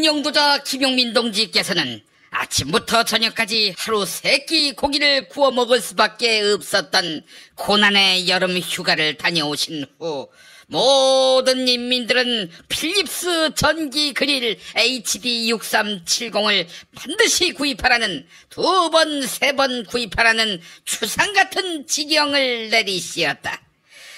위대하신 영도자 김용민 동지께서는 아침부터 저녁까지 하루 3끼 고기를 구워 먹을 수밖에 없었던 고난의 여름 휴가를 다녀오신 후 모든 인민들은 필립스 전기 그릴 HD6370을 반드시 구입하라는 2번, 3번 구입하라는 추상같은 지령을 내리시었다.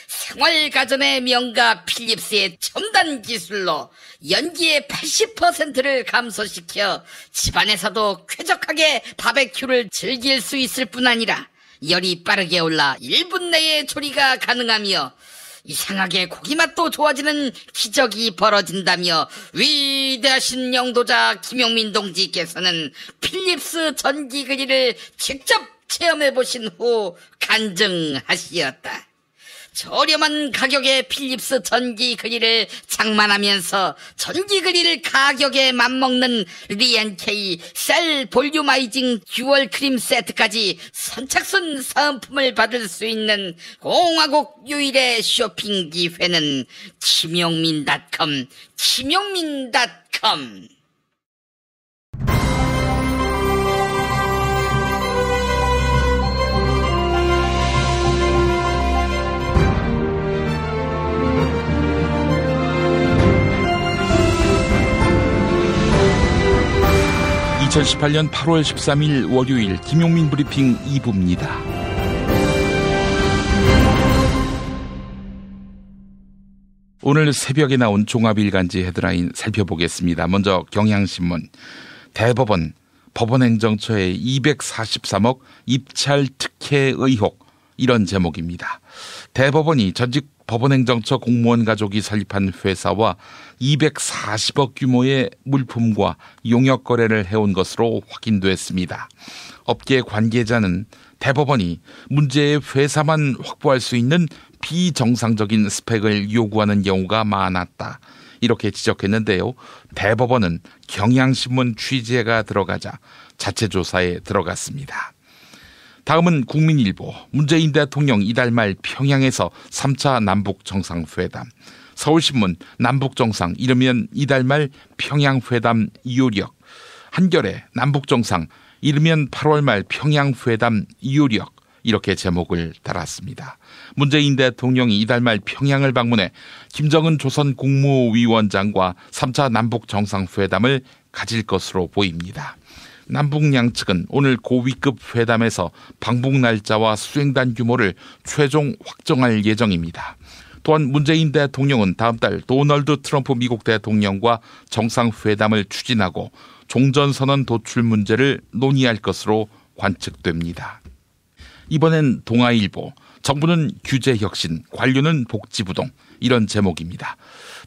생활가전의 명가 필립스의 첨단 기술로 연기의 80%를 감소시켜 집안에서도 쾌적하게 바베큐를 즐길 수 있을 뿐 아니라 열이 빠르게 올라 1분 내에 조리가 가능하며 이상하게 고기 맛도 좋아지는 기적이 벌어진다며 위대하신 영도자 김용민 동지께서는 필립스 전기 그릴을 직접 체험해보신 후 간증하시었다. 저렴한 가격의 필립스 전기 그릴을 장만하면서 전기 그릴 가격에 맞먹는 리앤케이 셀 볼유마이징 듀얼 크림 세트까지 선착순 사은품을 받을 수 있는 공화국 유일의 쇼핑 기회는 김용민.com. 2018년 8월 13일 월요일 김용민 브리핑 2부입니다. 오늘 새벽에 나온 종합일간지 헤드라인 살펴보겠습니다. 먼저 경향신문, 대법원 법원행정처의 243억 입찰 특혜 의혹, 이런 제목입니다. 대법원이 전직 법원행정처 공무원 가족이 설립한 회사와 240억 규모의 물품과 용역 거래를 해온 것으로 확인됐습니다. 업계 관계자는 대법원이 문제의 회사만 확보할 수 있는 비정상적인 스펙을 요구하는 경우가 많았다, 이렇게 지적했는데요. 대법원은 경향신문 취재가 들어가자 자체 조사에 들어갔습니다. 다음은 국민일보, 문재인 대통령 이달 말 평양에서 3차 남북정상회담. 서울신문, 남북정상 이르면 이달 말 평양회담 이유력. 한겨레, 남북정상 이르면 8월 말 평양회담 이유력, 이렇게 제목을 달았습니다. 문재인 대통령이 이달 말 평양을 방문해 김정은 조선 국무위원장과 3차 남북정상회담을 가질 것으로 보입니다. 남북 양측은 오늘 고위급 회담에서 방북 날짜와 수행단 규모를 최종 확정할 예정입니다. 또한 문재인 대통령은 다음 달 도널드 트럼프 미국 대통령과 정상회담을 추진하고 종전선언 도출 문제를 논의할 것으로 관측됩니다. 이번엔 동아일보, 정부는 규제혁신, 관료는 복지부동, 이런 제목입니다.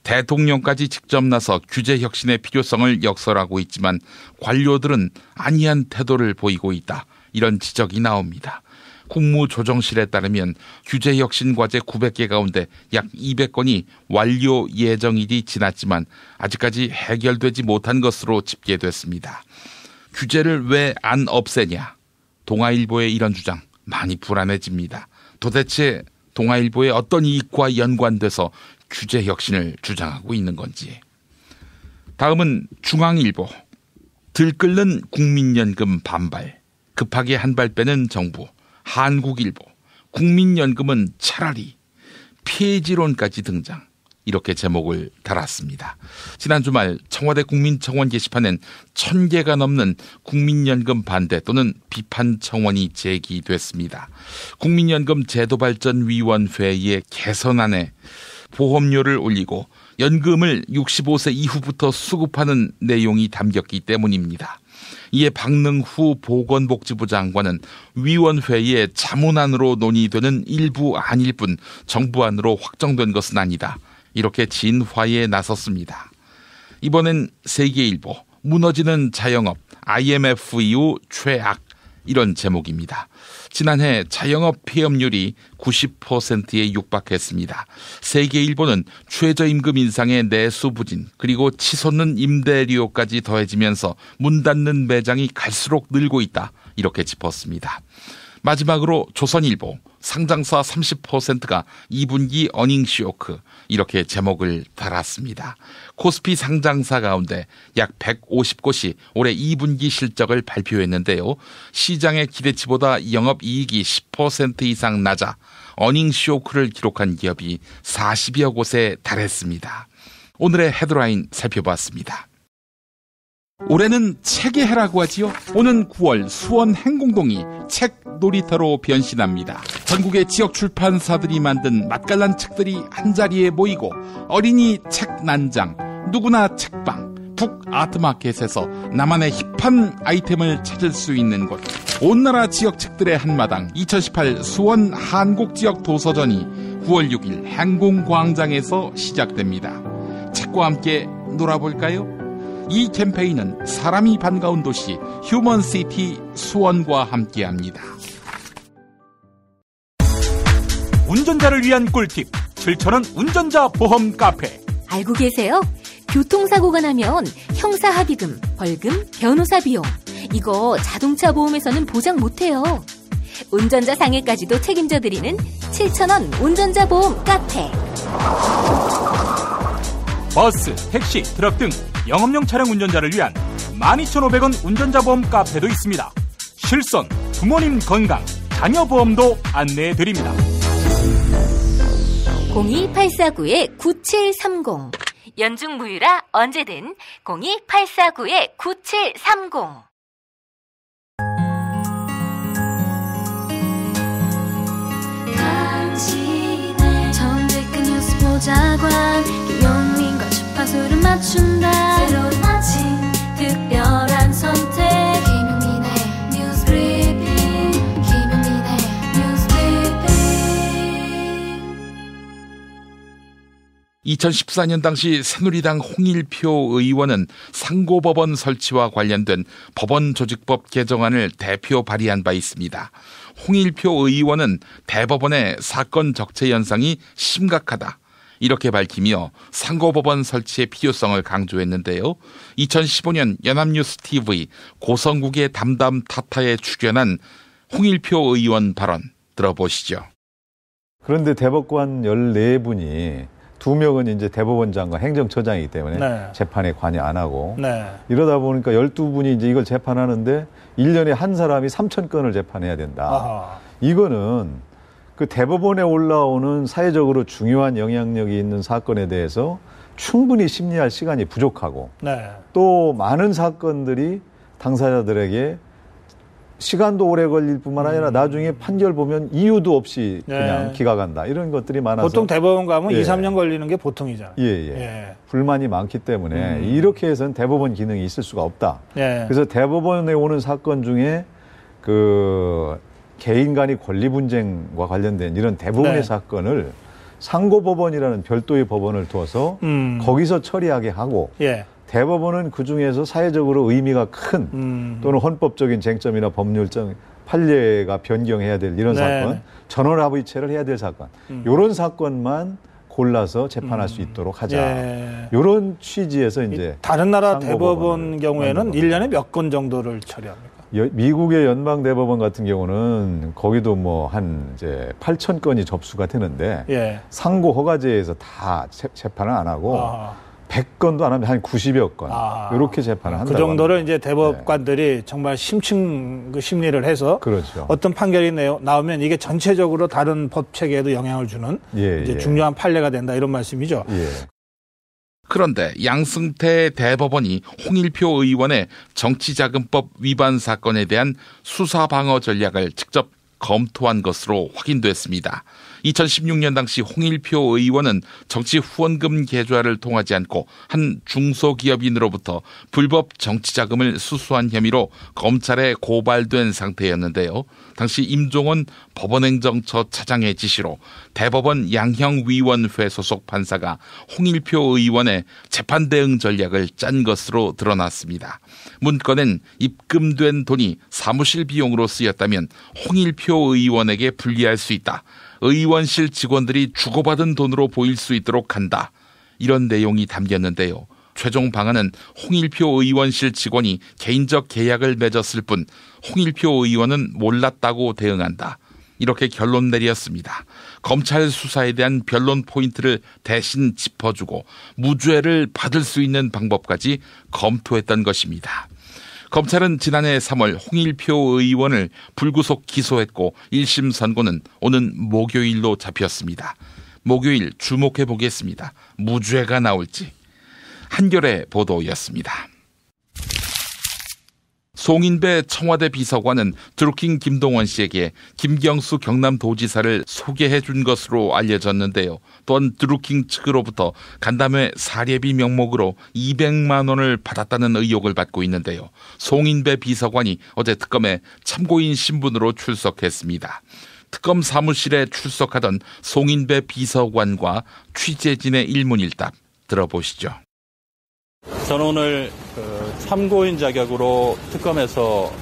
대통령까지 직접 나서 규제혁신의 필요성을 역설하고 있지만 관료들은 안이한 태도를 보이고 있다, 이런 지적이 나옵니다. 국무조정실에 따르면 규제혁신 과제 900개 가운데 약 200건이 완료 예정일이 지났지만 아직까지 해결되지 못한 것으로 집계됐습니다. 규제를 왜 안 없애냐? 동아일보의 이런 주장 많이 불안해집니다. 도대체 동아일보의 어떤 이익과 연관돼서 규제 혁신을 주장하고 있는 건지. 다음은 중앙일보, 들끓는 국민연금 반발, 급하게 한 발 빼는 정부. 한국일보, 국민연금은 차라리, 폐지론까지 등장, 이렇게 제목을 달았습니다. 지난 주말 청와대 국민청원 게시판엔 1000개가 넘는 국민연금 반대 또는 비판 청원이 제기됐습니다. 국민연금 제도발전위원회의 개선안에 보험료를 올리고 연금을 65세 이후부터 수급하는 내용이 담겼기 때문입니다. 이에 박능후 보건복지부 장관은 위원회의 자문안으로 논의되는 일부 안일 뿐 정부안으로 확정된 것은 아니다, 이렇게 진화에 나섰습니다. 이번엔 세계일보, 무너지는 자영업, IMF 이후 최악, 이런 제목입니다. 지난해 자영업 폐업률이 90%에 육박했습니다. 세계일보는 최저임금 인상의 내수 부진, 그리고 치솟는 임대료까지 더해지면서 문 닫는 매장이 갈수록 늘고 있다, 이렇게 짚었습니다. 마지막으로 조선일보, 상장사 30%가 2분기 어닝 쇼크 이렇게 제목을 달았습니다. 코스피 상장사 가운데 약 150곳이 올해 2분기 실적을 발표했는데요. 시장의 기대치보다 영업이익이 10% 이상 낮아 어닝 쇼크를 기록한 기업이 40여 곳에 달했습니다. 오늘의 헤드라인 살펴봤습니다. 올해는 책의 해라고 하지요. 오는 9월 수원 행공동이 책 놀이터로 변신합니다. 전국의 지역 출판사들이 만든 맛깔난 책들이 한자리에 모이고 어린이 책 난장, 누구나 책방, 북 아트마켓에서 나만의 힙한 아이템을 찾을 수 있는 곳. 온 나라 지역 책들의 한마당 2018 수원 한국지역 도서전이 9월 6일 행공광장에서 시작됩니다. 책과 함께 놀아볼까요? 이 캠페인은 사람이 반가운 도시 휴먼시티 수원과 함께합니다. 운전자를 위한 꿀팁 7,000원 운전자 보험 카페. 알고 계세요? 교통사고가 나면 형사합의금, 벌금, 변호사 비용 이거 자동차 보험에서는 보장 못해요. 운전자 상해까지도 책임져드리는 7,000원 운전자 보험 카페. 버스, 택시, 트럭 등 영업용 차량 운전자를 위한 12,500원 운전자 보험 카페도 있습니다. 실손, 부모님 건강, 자녀 보험도 안내해드립니다. 02849-9730 연중무휴라 언제든 02849-9730. 당신의 정직한 뉴스 보좌관 김용민과 주파수를 맞춘다. 새로운 아침 특별한 선택 김용민의 뉴스 브리핑. 김용민의 뉴스 브리핑. 2014년 당시 새누리당 홍일표 의원은 상고법원 설치와 관련된 법원조직법 개정안을 대표 발의한 바 있습니다. 홍일표 의원은 대법원의 사건 적체 현상이 심각하다 이렇게 밝히며 상고법원 설치의 필요성을 강조했는데요. 2015년 연합뉴스 TV 고성국의 담담 타타에 출연한 홍일표 의원 발언 들어보시죠. 그런데 대법관 14분이 2명은 이제 대법원장과 행정처장이기 때문에 네. 재판에 관여 안 하고 네. 이러다 보니까 12분이 이제 이걸 재판하는데 1년에 한 사람이 3,000건을 재판해야 된다. 아하. 이거는 그 대법원에 올라오는 사회적으로 중요한 영향력이 있는 사건에 대해서 충분히 심리할 시간이 부족하고 네. 또 많은 사건들이 당사자들에게 시간도 오래 걸릴 뿐만 아니라 나중에 판결 보면 이유도 없이 그냥 네. 기각한다. 이런 것들이 많아서. 보통 대법원 가면 예. 2, 3년 걸리는 게 보통이잖아요. 예. 불만이 많기 때문에 이렇게 해서는 대법원 기능이 있을 수가 없다. 예. 그래서 대법원에 오는 사건 중에 그 개인 간의 권리 분쟁과 관련된 이런 대부분의 네. 사건을 상고법원이라는 별도의 법원을 둬서 거기서 처리하게 하고 예. 대법원은 그중에서 사회적으로 의미가 큰 또는 헌법적인 쟁점이나 법률적 판례가 변경해야 될 이런 네. 사건, 전원합의체를 해야 될 사건, 이런 사건만 골라서 재판할 수 있도록 하자. 예. 이런 취지에서 이제 다른 나라 상고법원을 대법원 경우에는 만든 1년에 몇 건 정도를 처리합니까? 미국의 연방대법원 같은 경우는 거기도 뭐 한 이제 8,000건이 접수가 되는데 예. 상고 허가제에서 다 재판을 안 하고 아하. 100건도 안 하면 한 90여 건 아. 이렇게 재판을 한다고 그 정도를 합니다. 이제 대법관들이 정말 심층 그 심리를 해서 그렇죠. 어떤 판결이 나오면 이게 전체적으로 다른 법 체계에도 영향을 주는 이제 중요한 판례가 된다 이런 말씀이죠. 예. 그런데 양승태 대법원이 홍일표 의원의 정치자금법 위반 사건에 대한 수사 방어 전략을 직접 검토한 것으로 확인됐습니다. 2016년 당시 홍일표 의원은 정치 후원금 계좌를 통하지 않고 한 중소기업인으로부터 불법 정치자금을 수수한 혐의로 검찰에 고발된 상태였는데요. 당시 임종원 법원행정처 차장의 지시로 대법원 양형위원회 소속 판사가 홍일표 의원의 재판 대응 전략을 짠 것으로 드러났습니다. 문건엔 입금된 돈이 사무실 비용으로 쓰였다면 홍일표 의원에게 불리할 수 있다. 의원실 직원들이 주고받은 돈으로 보일 수 있도록 한다. 이런 내용이 담겼는데요. 최종 방안은 홍일표 의원실 직원이 개인적 계약을 맺었을 뿐 홍일표 의원은 몰랐다고 대응한다. 이렇게 결론 내렸습니다. 검찰 수사에 대한 변론 포인트를 대신 짚어주고 무죄를 받을 수 있는 방법까지 검토했던 것입니다. 검찰은 지난해 3월 홍일표 의원을 불구속 기소했고 1심 선고는 오는 목요일로 잡혔습니다. 목요일 주목해 보겠습니다. 무죄가 나올지. 한겨레 보도였습니다. 송인배 청와대 비서관은 드루킹 김동원 씨에게 김경수 경남도지사를 소개해 준 것으로 알려졌는데요. 또한 드루킹 측으로부터 간담회 사례비 명목으로 200만 원을 받았다는 의혹을 받고 있는데요. 송인배 비서관이 어제 특검에 참고인 신분으로 출석했습니다. 특검 사무실에 출석하던 송인배 비서관과 취재진의 일문일답 들어보시죠. 저는 오늘 참고인 자격으로 특검에서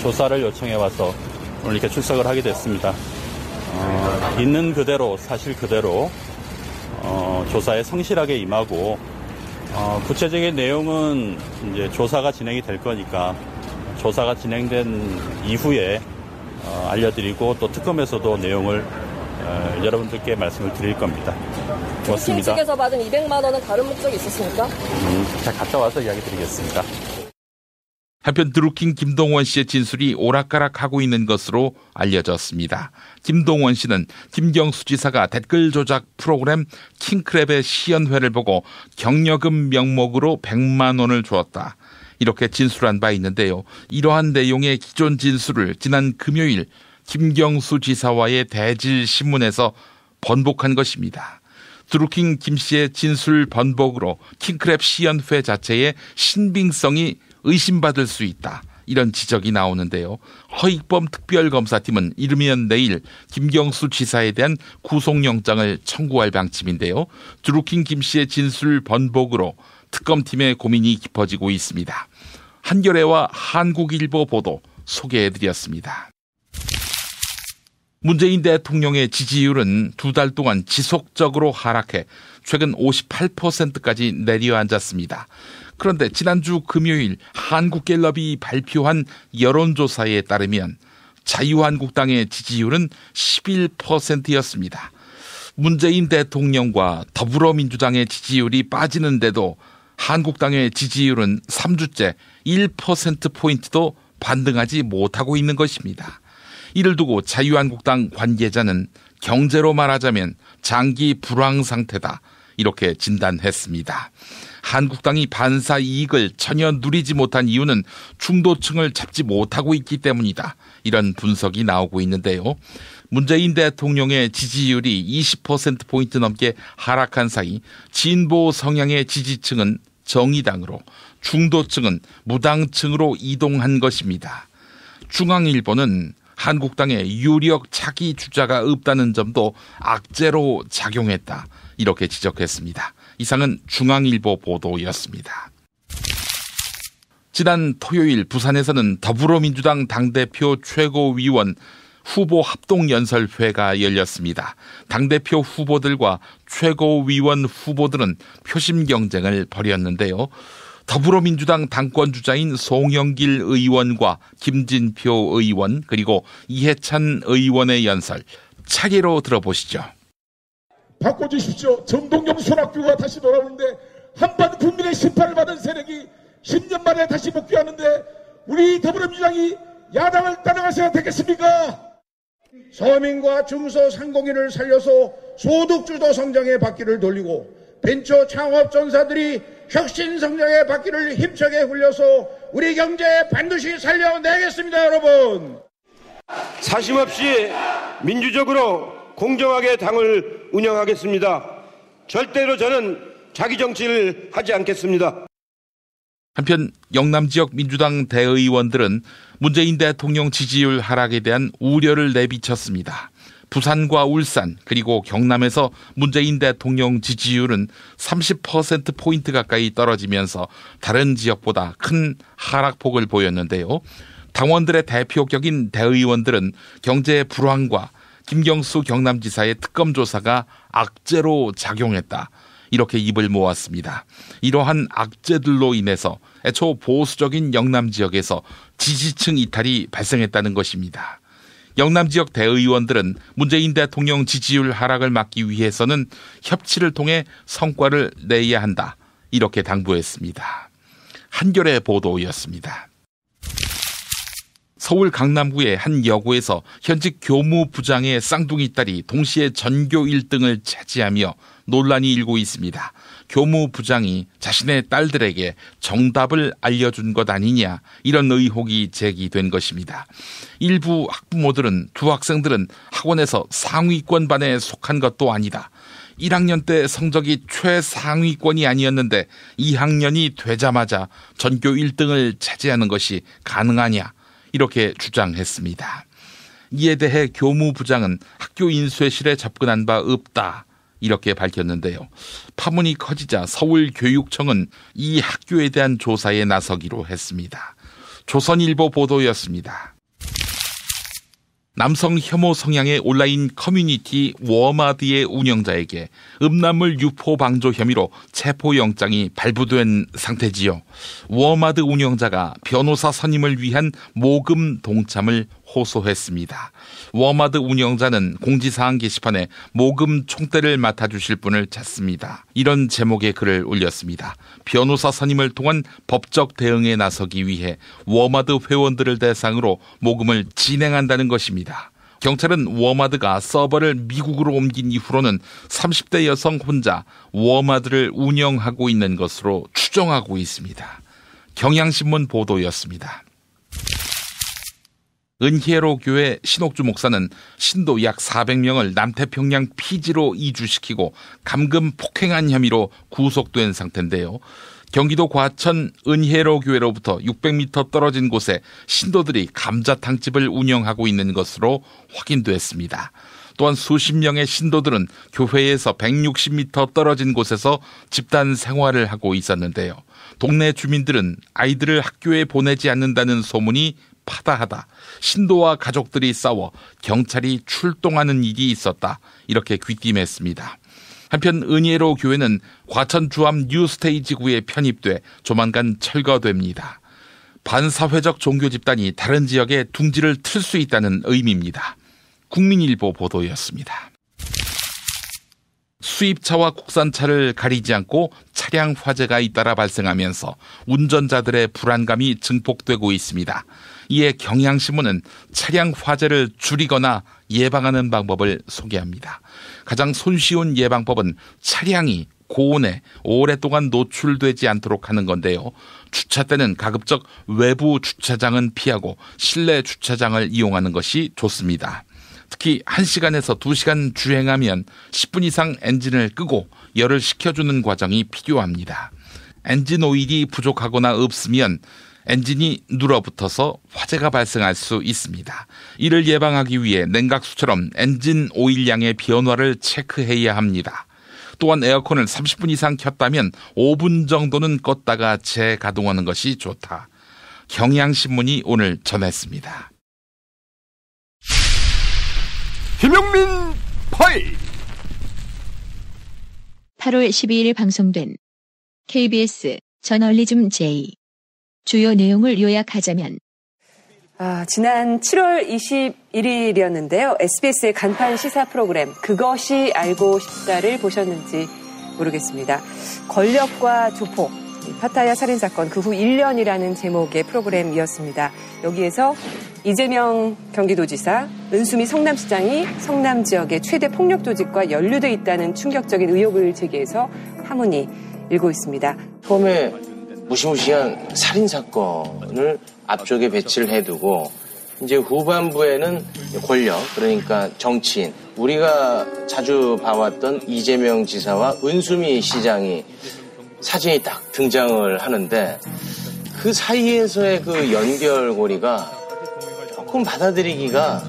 조사를 요청해 와서 오늘 이렇게 출석을 하게 됐습니다. 있는 그대로 사실 그대로 조사에 성실하게 임하고 구체적인 내용은 이제 조사가 진행이 될 거니까 조사가 진행된 이후에 알려드리고 또 특검에서도 내용을 여러분들께 말씀을 드릴 겁니다. 고맙습니다. 측에서 받은 200만 원은 다른 목적이 있었습니까? 잘 갔다 와서 이야기 드리겠습니다. 한편 드루킹 김동원 씨의 진술이 오락가락하고 있는 것으로 알려졌습니다. 김동원 씨는 김경수 지사가 댓글 조작 프로그램 킹크랩의 시연회를 보고 경력금 명목으로 100만 원을 주었다. 이렇게 진술한 바 있는데요. 이러한 내용의 기존 진술을 지난 금요일 김경수 지사와의 대질 신문에서 번복한 것입니다. 드루킹 김 씨의 진술 번복으로 킹크랩 시연회 자체의 신빙성이 의심받을 수 있다. 이런 지적이 나오는데요. 허익범 특별검사팀은 이르면 내일 김경수 지사에 대한 구속영장을 청구할 방침인데요. 드루킹 김 씨의 진술 번복으로 특검팀의 고민이 깊어지고 있습니다. 한겨레와 한국일보 보도 소개해드렸습니다. 문재인 대통령의 지지율은 2달 동안 지속적으로 하락해 최근 58%까지 내려앉았습니다. 그런데 지난주 금요일 한국갤럽이 발표한 여론조사에 따르면 자유한국당의 지지율은 11%였습니다. 문재인 대통령과 더불어민주당의 지지율이 빠지는데도 한국당의 지지율은 3주째 1%포인트도 반등하지 못하고 있는 것입니다. 이를 두고 자유한국당 관계자는 경제로 말하자면 장기 불황 상태다. 이렇게 진단했습니다. 한국당이 반사 이익을 전혀 누리지 못한 이유는 중도층을 잡지 못하고 있기 때문이다. 이런 분석이 나오고 있는데요. 문재인 대통령의 지지율이 20%포인트 넘게 하락한 사이 진보 성향의 지지층은 정의당으로, 중도층은 무당층으로 이동한 것입니다. 중앙일보는 한국당의 유력 차기 주자가 없다는 점도 악재로 작용했다. 이렇게 지적했습니다. 이상은 중앙일보 보도였습니다. 지난 토요일 부산에서는 더불어민주당 당대표 최고위원 후보 합동연설회가 열렸습니다. 당대표 후보들과 최고위원 후보들은 표심 경쟁을 벌였는데요. 더불어민주당 당권주자인 송영길 의원과 김진표 의원 그리고 이해찬 의원의 연설 차례로 들어보시죠. 바꿔주십시오. 정동영 손학규가 다시 돌아오는데 한반 국민의 심판을 받은 세력이 10년 만에 다시 복귀하는데 우리 더불어민주당이 야당을 따라가셔야 되겠습니까? 서민과 중소상공인을 살려서 소득주도 성장의 바퀴를 돌리고 벤처 창업 전사들이 혁신 성장의 바퀴를 힘차게 굴려서 우리 경제 반드시 살려내겠습니다, 여러분. 사심 없이 민주적으로 공정하게 당을 운영하겠습니다. 절대로 저는 자기 정치를 하지 않겠습니다. 한편 영남 지역 민주당 대의원들은 문재인 대통령 지지율 하락에 대한 우려를 내비쳤습니다. 부산과 울산 그리고 경남에서 문재인 대통령 지지율은 30%포인트 가까이 떨어지면서 다른 지역보다 큰 하락폭을 보였는데요. 당원들의 대표격인 대의원들은 경제 불황과 김경수 경남지사의 특검 조사가 악재로 작용했다. 이렇게 입을 모았습니다. 이러한 악재들로 인해서 애초 보수적인 영남 지역에서 지지층 이탈이 발생했다는 것입니다. 영남 지역 대의원들은 문재인 대통령 지지율 하락을 막기 위해서는 협치를 통해 성과를 내야 한다. 이렇게 당부했습니다. 한겨레 보도였습니다. 서울 강남구의 한 여고에서 현직 교무부장의 쌍둥이 딸이 동시에 전교 1등을 차지하며 논란이 일고 있습니다. 교무부장이 자신의 딸들에게 정답을 알려준 것 아니냐, 이런 의혹이 제기된 것입니다. 일부 학부모들은 두 학생들은 학원에서 상위권 반에 속한 것도 아니다. 1학년 때 성적이 최상위권이 아니었는데 2학년이 되자마자 전교 1등을 차지하는 것이 가능하냐, 이렇게 주장했습니다. 이에 대해 교무부장은 학교 인쇄실에 접근한 바 없다, 이렇게 밝혔는데요. 파문이 커지자 서울교육청은 이 학교에 대한 조사에 나서기로 했습니다. 조선일보 보도였습니다. 남성 혐오 성향의 온라인 커뮤니티 워마드의 운영자에게 음란물 유포 방조 혐의로 체포영장이 발부된 상태지요. 워마드 운영자가 변호사 선임을 위한 모금 동참을 호소했습니다. 워마드 운영자는 공지사항 게시판에 모금 총대를 맡아주실 분을 찾습니다. 이런 제목의 글을 올렸습니다. 변호사 선임을 통한 법적 대응에 나서기 위해 워마드 회원들을 대상으로 모금을 진행한다는 것입니다. 경찰은 워마드가 서버를 미국으로 옮긴 이후로는 30대 여성 혼자 워마드를 운영하고 있는 것으로 추정하고 있습니다. 경향신문 보도였습니다. 은혜로 교회 신옥주 목사는 신도 약 400명을 남태평양 피지로 이주시키고 감금 폭행한 혐의로 구속된 상태인데요. 경기도 과천 은혜로 교회로부터 600m 떨어진 곳에 신도들이 감자탕집을 운영하고 있는 것으로 확인됐습니다. 또한 수십 명의 신도들은 교회에서 160m 떨어진 곳에서 집단 생활을 하고 있었는데요. 동네 주민들은 아이들을 학교에 보내지 않는다는 소문이 파다하다, 신도와 가족들이 싸워 경찰이 출동하는 일이 있었다, 이렇게 귀띔했습니다. 한편 은혜로 교회는 과천 주암 뉴스테이지구에 편입돼 조만간 철거됩니다. 반사회적 종교 집단이 다른 지역에 둥지를 틀 수 있다는 의미입니다. 국민일보 보도였습니다. 수입차와 국산차를 가리지 않고 차량 화재가 잇따라 발생하면서 운전자들의 불안감이 증폭되고 있습니다. 이에 경향신문은 차량 화재를 줄이거나 예방하는 방법을 소개합니다. 가장 손쉬운 예방법은 차량이 고온에 오랫동안 노출되지 않도록 하는 건데요. 주차 때는 가급적 외부 주차장은 피하고 실내 주차장을 이용하는 것이 좋습니다. 특히 1시간에서 2시간 주행하면 10분 이상 엔진을 끄고 열을 식혀주는 과정이 필요합니다. 엔진 오일이 부족하거나 없으면 엔진이 눌어붙어서 화재가 발생할 수 있습니다. 이를 예방하기 위해 냉각수처럼 엔진 오일량의 변화를 체크해야 합니다. 또한 에어컨을 30분 이상 켰다면 5분 정도는 껐다가 재가동하는 것이 좋다. 경향신문이 오늘 전했습니다. 김용민 파일 8월 12일 방송된 KBS 저널리즘 J 주요 내용을 요약하자면 지난 7월 21일이었는데요. SBS의 간판 시사 프로그램 그것이 알고 싶다를 보셨는지 모르겠습니다. 권력과 조폭, 파타야 살인사건 그 후 1년이라는 제목의 프로그램이었습니다. 여기에서 이재명 경기도지사, 은수미 성남시장이 성남 지역의 최대 폭력 조직과 연루돼 있다는 충격적인 의혹을 제기해서 파문이 일고 있습니다. 처음에 무시무시한 살인사건을 앞쪽에 배치를 해두고 이제 후반부에는 권력, 그러니까 정치인, 우리가 자주 봐왔던 이재명 지사와 은수미 시장이 사진이 딱 등장을 하는데 그 사이에서의 그 연결고리가 조금 받아들이기가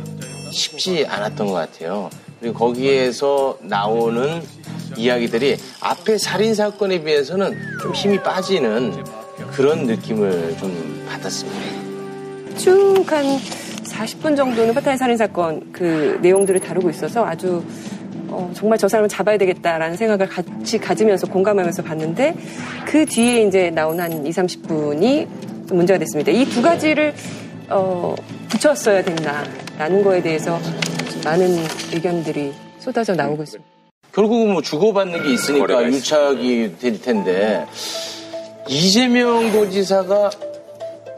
쉽지 않았던 것 같아요. 그리고 거기에서 나오는 이야기들이 앞에 살인사건에 비해서는 좀 힘이 빠지는 그런 느낌을 좀 받았습니다. 쭉 한 40분 정도는 파타야 살인사건 그 내용들을 다루고 있어서 아주 정말 저 사람을 잡아야 되겠다라는 생각을 같이 가지면서 공감하면서 봤는데 그 뒤에 이제 나온 한 20-30분이 문제가 됐습니다. 이 두 가지를 붙였어야 됐나. 라는 거에 대해서 많은 의견들이 쏟아져 나오고 있습니다. 결국은 뭐 주고받는 게 있으니까 유착이 될 텐데 이재명 도지사가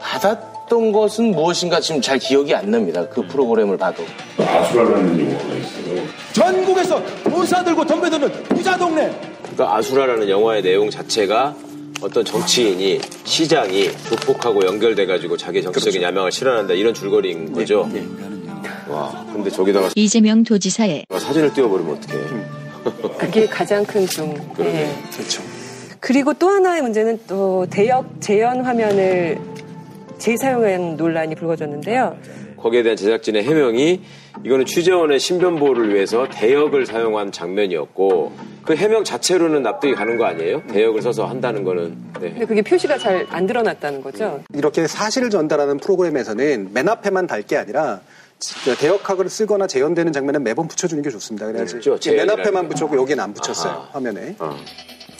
받았던 것은 무엇인가 지금 잘 기억이 안 납니다. 그 프로그램을 봐도. 아수라라는 영화가 있어요. 전국에서 부사 들고 덤벼드는 부자 동네. 그러니까 아수라라는 영화의 내용 자체가 어떤 정치인이 시장이 조폭하고 연결돼가지고 자기 정치적인 야망을 실현한다 이런 줄거리인 거죠. 네. 와, 근데 저기다가 이재명 도지사의 사진을 띄워버리면 어떡해. 그게 가장 큰 네. 그렇죠. 그리고 또 하나의 문제는 또 대역 재현 화면을 재사용한 논란이 불거졌는데요. 거기에 대한 제작진의 해명이 이거는 취재원의 신변 보호를 위해서 대역을 사용한 장면이었고 그 해명 자체로는 납득이 가는 거 아니에요? 대역을 써서 한다는 거는. 네. 근데 그게 표시가 잘 안 드러났다는 거죠. 이렇게 사실을 전달하는 프로그램에서는 맨 앞에만 달 게 아니라 대역학을 쓰거나 재현되는 장면은 매번 붙여주는 게 좋습니다. 그래야지 그렇죠. 맨 앞에만 붙였고 여기는 안 붙였어요. 화면에.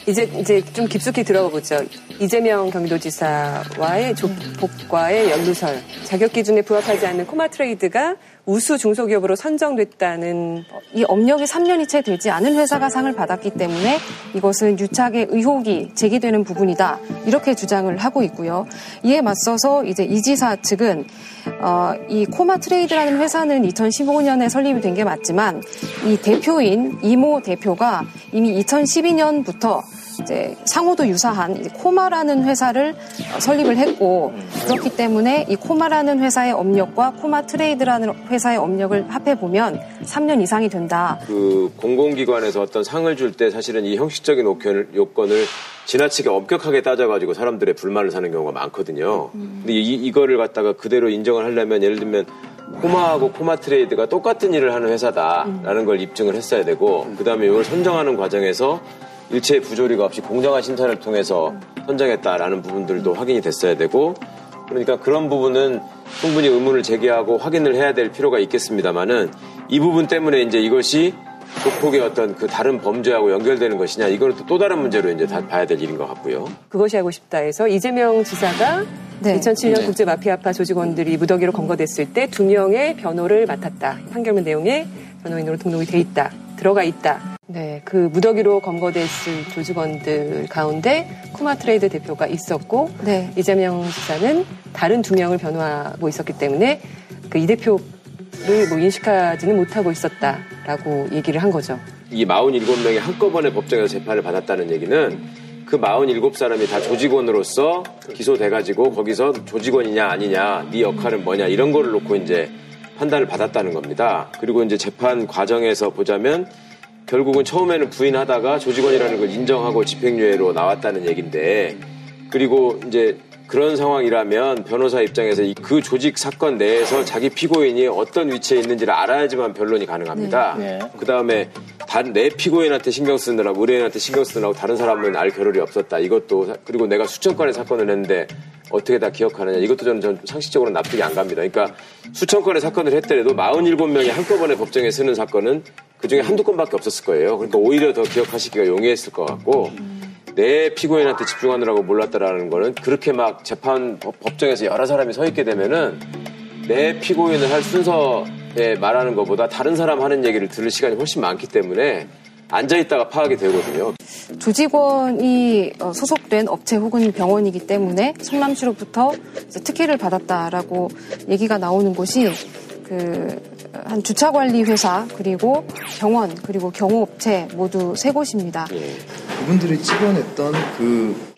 이제 좀 깊숙이 들어가 보죠. 이재명 경기도지사와의 조폭과의 연루설, 자격 기준에 부합하지 않는 코마트레이드가 우수 중소기업으로 선정됐다는 이 업력이 3년이 채 되지 않은 회사가 상을 받았기 때문에 이것은 유착의 의혹이 제기되는 부분이다. 이렇게 주장을 하고 있고요. 이에 맞서서 이제 이 지사 측은 이 코마트레이드라는 회사는 2015년에 설립이 된 게 맞지만 이 대표인 이모 대표가 이미 2012년부터 이제 상호도 유사한 코마라는 회사를 설립을 했고 그렇기 때문에 이 코마라는 회사의 업력과 코마트레이드라는 회사의 업력을 합해보면 3년 이상이 된다. 그 공공기관에서 어떤 상을 줄 때 사실은 이 형식적인 요건을 지나치게 엄격하게 따져가지고 사람들의 불만을 사는 경우가 많거든요. 근데 이거를 갖다가 그대로 인정을 하려면 예를 들면 코마하고 코마트레이드가 똑같은 일을 하는 회사다라는 걸 입증을 했어야 되고 그다음에 이걸 선정하는 과정에서 일체의 부조리가 없이 공정한 심사를 통해서 선정했다라는 부분들도 확인이 됐어야 되고 그러니까 그런 부분은 충분히 의문을 제기하고 확인을 해야 될 필요가 있겠습니다만은 이 부분 때문에 이제 이것이 조폭의 어떤 그 다른 범죄하고 연결되는 것이냐 이거는 또 다른 문제로 이제 다 봐야 될 일인 것 같고요. 그것이 하고 싶다 해서 이재명 지사가 2007년 국제마피아파 조직원들이 무더기로 검거됐을 때 2명의 변호를 맡았다. 판결문 내용에 변호인으로 등록이 돼 있다. 들어가 있다. 네, 그 무더기로 검거됐을 조직원들 가운데 코마트레이드 대표가 있었고 이재명 지사는 다른 2명을 변호하고 있었기 때문에 그 이 대표를 뭐 인식하지는 못하고 있었다라고 얘기를 한 거죠. 이 47명이 한꺼번에 법정에서 재판을 받았다는 얘기는 그 47사람이 다 조직원으로서 기소돼가지고 거기서 조직원이냐 아니냐 네 역할은 뭐냐 이런 거를 놓고 이제 판단을 받았다는 겁니다. 그리고 이제 재판 과정에서 보자면 결국은 처음에는 부인하다가 조직원이라는 걸 인정하고 집행유예로 나왔다는 얘기인데 그리고 이제 그런 상황이라면 변호사 입장에서 그 조직 사건 내에서 자기 피고인이 어떤 위치에 있는지를 알아야지만 변론이 가능합니다. 그다음에 내 피고인한테 신경 쓰느라고 의뢰인한테 신경 쓰느라고 다른 사람은 알 겨를이 없었다. 이것도 그리고 내가 수천 건의 사건을 했는데 어떻게 다 기억하느냐. 이것도 저는 상식적으로 납득이 안 갑니다. 그러니까 수천 건의 사건을 했더라도 47명이 한꺼번에 법정에 서는 사건은 그중에 한두 건밖에 없었을 거예요. 그러니까 오히려 더 기억하시기가 용이했을 것 같고 내 피고인한테 집중하느라고 몰랐다라는 거는 그렇게 막 재판 법정에서 여러 사람이 서 있게 되면은 내 피고인을 할 순서에 말하는 것보다 다른 사람 하는 얘기를 들을 시간이 훨씬 많기 때문에 앉아있다가 파악이 되거든요. 조직원이 소속된 업체 혹은 병원이기 때문에 성남시로부터 특혜를 받았다라고 얘기가 나오는 곳이 한 주차관리 회사 그리고 병원 그리고 경호업체 모두 3곳입니다. 그분들이 찍어냈던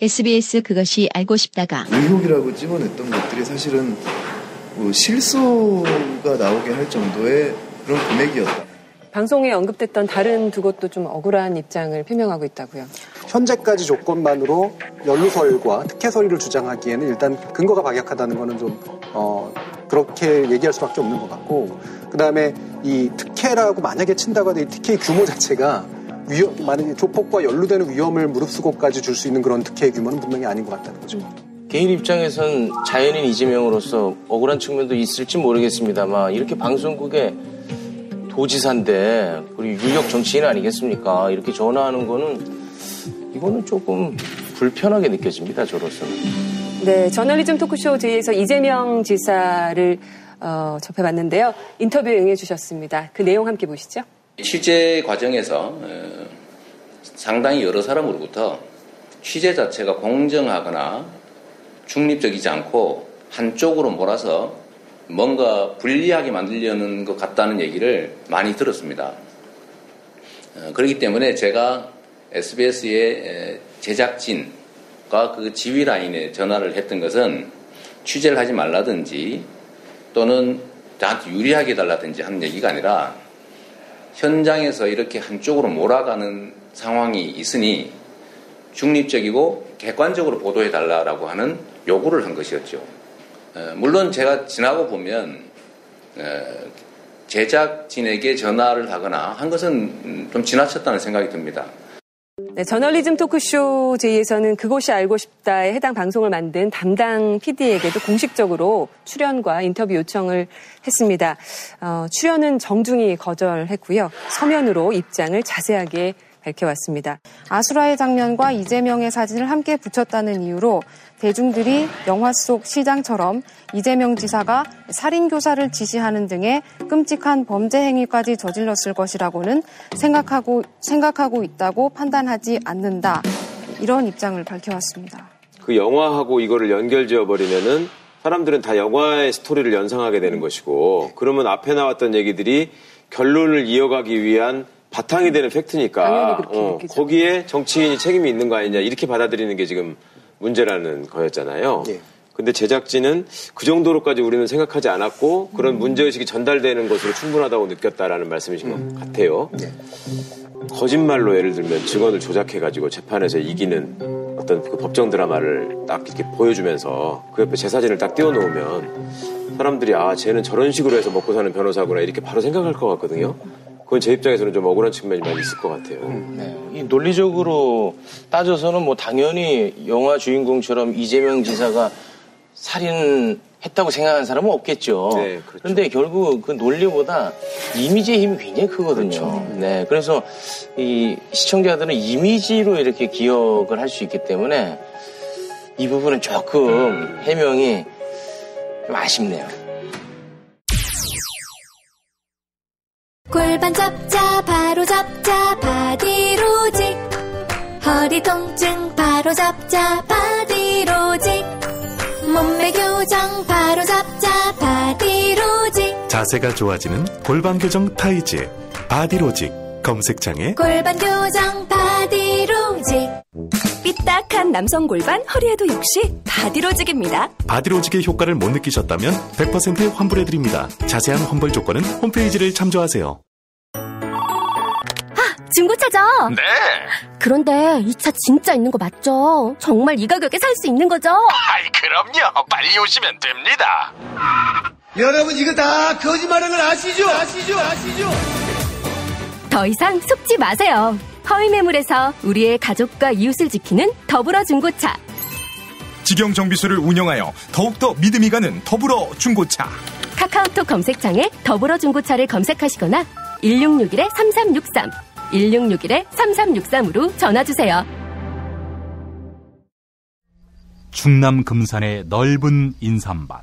SBS 그것이 알고 싶다가 의혹이라고 찍어냈던 것들이 사실은 뭐 실소가 나오게 할 정도의 그런 금액이었다. 방송에 언급됐던 다른 2곳도 좀 억울한 입장을 표명하고 있다고요. 현재까지 조건만으로 연루설과 특혜 서리를 주장하기에는 일단 근거가 박약하다는 거는 좀 그렇게 얘기할 수밖에 없는 것 같고 그다음에 이 특혜라고 만약에 친다고 하더라도 이 특혜의 규모 자체가 만약에 조폭과 연루되는 위험을 무릅쓰고까지 줄 수 있는 그런 특혜의 규모는 분명히 아닌 것 같다는 거죠. 개인 입장에선 자연인 이재명으로서 억울한 측면도 있을지 모르겠습니다만 이렇게 방송국에 도지사인데 그리고 유력 정치인 아니겠습니까? 이렇게 전화하는 이거는 조금 불편하게 느껴집니다. 저로서는. 네, 저널리즘 토크쇼 제에서 이재명 지사를 접해봤는데요. 인터뷰에 응해주셨습니다. 그 내용 함께 보시죠. 취재 과정에서 상당히 여러 사람으로부터 취재 자체가 공정하거나 중립적이지 않고 한쪽으로 몰아서 뭔가 불리하게 만들려는 것 같다는 얘기를 많이 들었습니다. 그렇기 때문에 제가 SBS의 제작진과 그 지휘 라인에 전화를 했던 것은 취재를 하지 말라든지 또는 저한테 유리하게 해달라든지 하는 얘기가 아니라 현장에서 이렇게 한쪽으로 몰아가는 상황이 있으니 중립적이고 객관적으로 보도해달라고 하는 요구를 한 것이었죠. 물론 제가 지나고 보면 제작진에게 전화를 하거나 한 것은 좀 지나쳤다는 생각이 듭니다. 네, 저널리즘 토크쇼 제2에서는 그것이 알고 싶다에 해당 방송을 만든 담당 PD에게도 공식적으로 출연과 인터뷰 요청을 했습니다. 출연은 정중히 거절했고요. 서면으로 입장을 자세하게 밝혀왔습니다. 아수라의 장면과 이재명의 사진을 함께 붙였다는 이유로 대중들이 영화 속 시장처럼 이재명 지사가 살인교사를 지시하는 등의 끔찍한 범죄 행위까지 저질렀을 것이라고는 생각하고 있다고 판단하지 않는다. 이런 입장을 밝혀왔습니다. 그 영화하고 이거를 연결지어버리면은 사람들은 다 영화의 스토리를 연상하게 되는 것이고, 그러면 앞에 나왔던 얘기들이 결론을 이어가기 위한 바탕이 되는 팩트니까 거기에 정치인이 책임이 있는 거 아니냐 이렇게 받아들이는 게 지금 문제라는 거였잖아요. 예. 근데 제작진은 그 정도로까지 우리는 생각하지 않았고 그런 문제의식이 전달되는 것으로 충분하다고 느꼈다라는 말씀이신 것 같아요. 예. 거짓말로 예를 들면 증언을 조작해가지고 재판에서 이기는 어떤 그 법정 드라마를 딱 이렇게 보여주면서 그 옆에 제 사진을 딱 띄워놓으면 사람들이 아 쟤는 저런 식으로 해서 먹고 사는 변호사구나 이렇게 바로 생각할 것 같거든요. 그건 제 입장에서는 좀 억울한 측면이 많이 있을 것 같아요. 네. 이 논리적으로 따져서는 뭐 당연히 영화 주인공처럼 이재명 지사가 살인했다고 생각하는 사람은 없겠죠. 네, 그렇죠. 그런데 결국 그 논리보다 이미지의 힘이 굉장히 크거든요. 그렇죠. 네. 그래서 이 시청자들은 이미지로 이렇게 기억을 할 수 있기 때문에 이 부분은 조금 해명이 좀 아쉽네요. 골반 잡자 바로 잡자 바디로직 허리 통증 바로 잡자 바디로직 몸매 교정 바로 잡자 바디로직 자세가 좋아지는 골반 교정 타이즈 바디로직 검색창에 골반 교정 바디로직 삐딱한 남성 골반 허리에도 역시 바디로직입니다. 바디로직의 효과를 못 느끼셨다면 100% 환불해드립니다. 자세한 환불 조건은 홈페이지를 참조하세요. 중고차죠? 네. 그런데 이 차 진짜 있는 거 맞죠? 정말 이 가격에 살 수 있는 거죠? 아이, 그럼요. 빨리 오시면 됩니다. 여러분 이거 다 거짓말하는 걸 아시죠? 더 이상 속지 마세요. 허위 매물에서 우리의 가족과 이웃을 지키는 더불어 중고차. 직영 정비소를 운영하여 더욱더 믿음이 가는 더불어 중고차. 카카오톡 검색창에 더불어 중고차를 검색하시거나 1661-3363 1661-3363으로 전화주세요. 충남 금산의 넓은 인삼밭.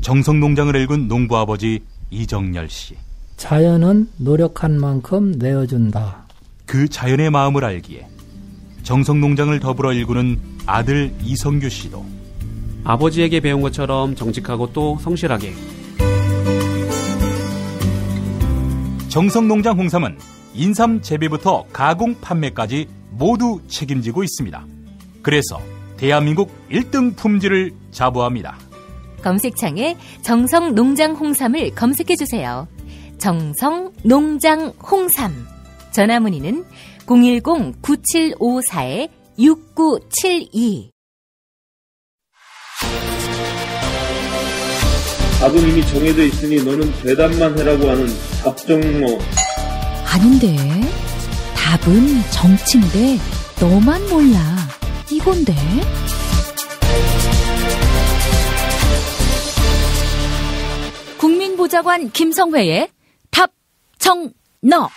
정성농장을 일군 농부아버지 이정열 씨. 자연은 노력한 만큼 내어준다. 그 자연의 마음을 알기에 정성농장을 더불어 일구는 아들 이성규 씨도 아버지에게 배운 것처럼 정직하고 또 성실하게. 정성농장 홍삼은 인삼 재배부터 가공 판매까지 모두 책임지고 있습니다. 그래서 대한민국 1등 품질을 자부합니다. 검색창에 정성농장 홍삼을 검색해주세요. 정성농장 홍삼. 전화문의는 010-9754-6972. 답은 이미 정해져 있으니 너는 대답만 해라고 하는 답정모. 아닌데. 답은 정치인데 너만 몰라. 이건데. 국민보좌관 김성회의 답정너.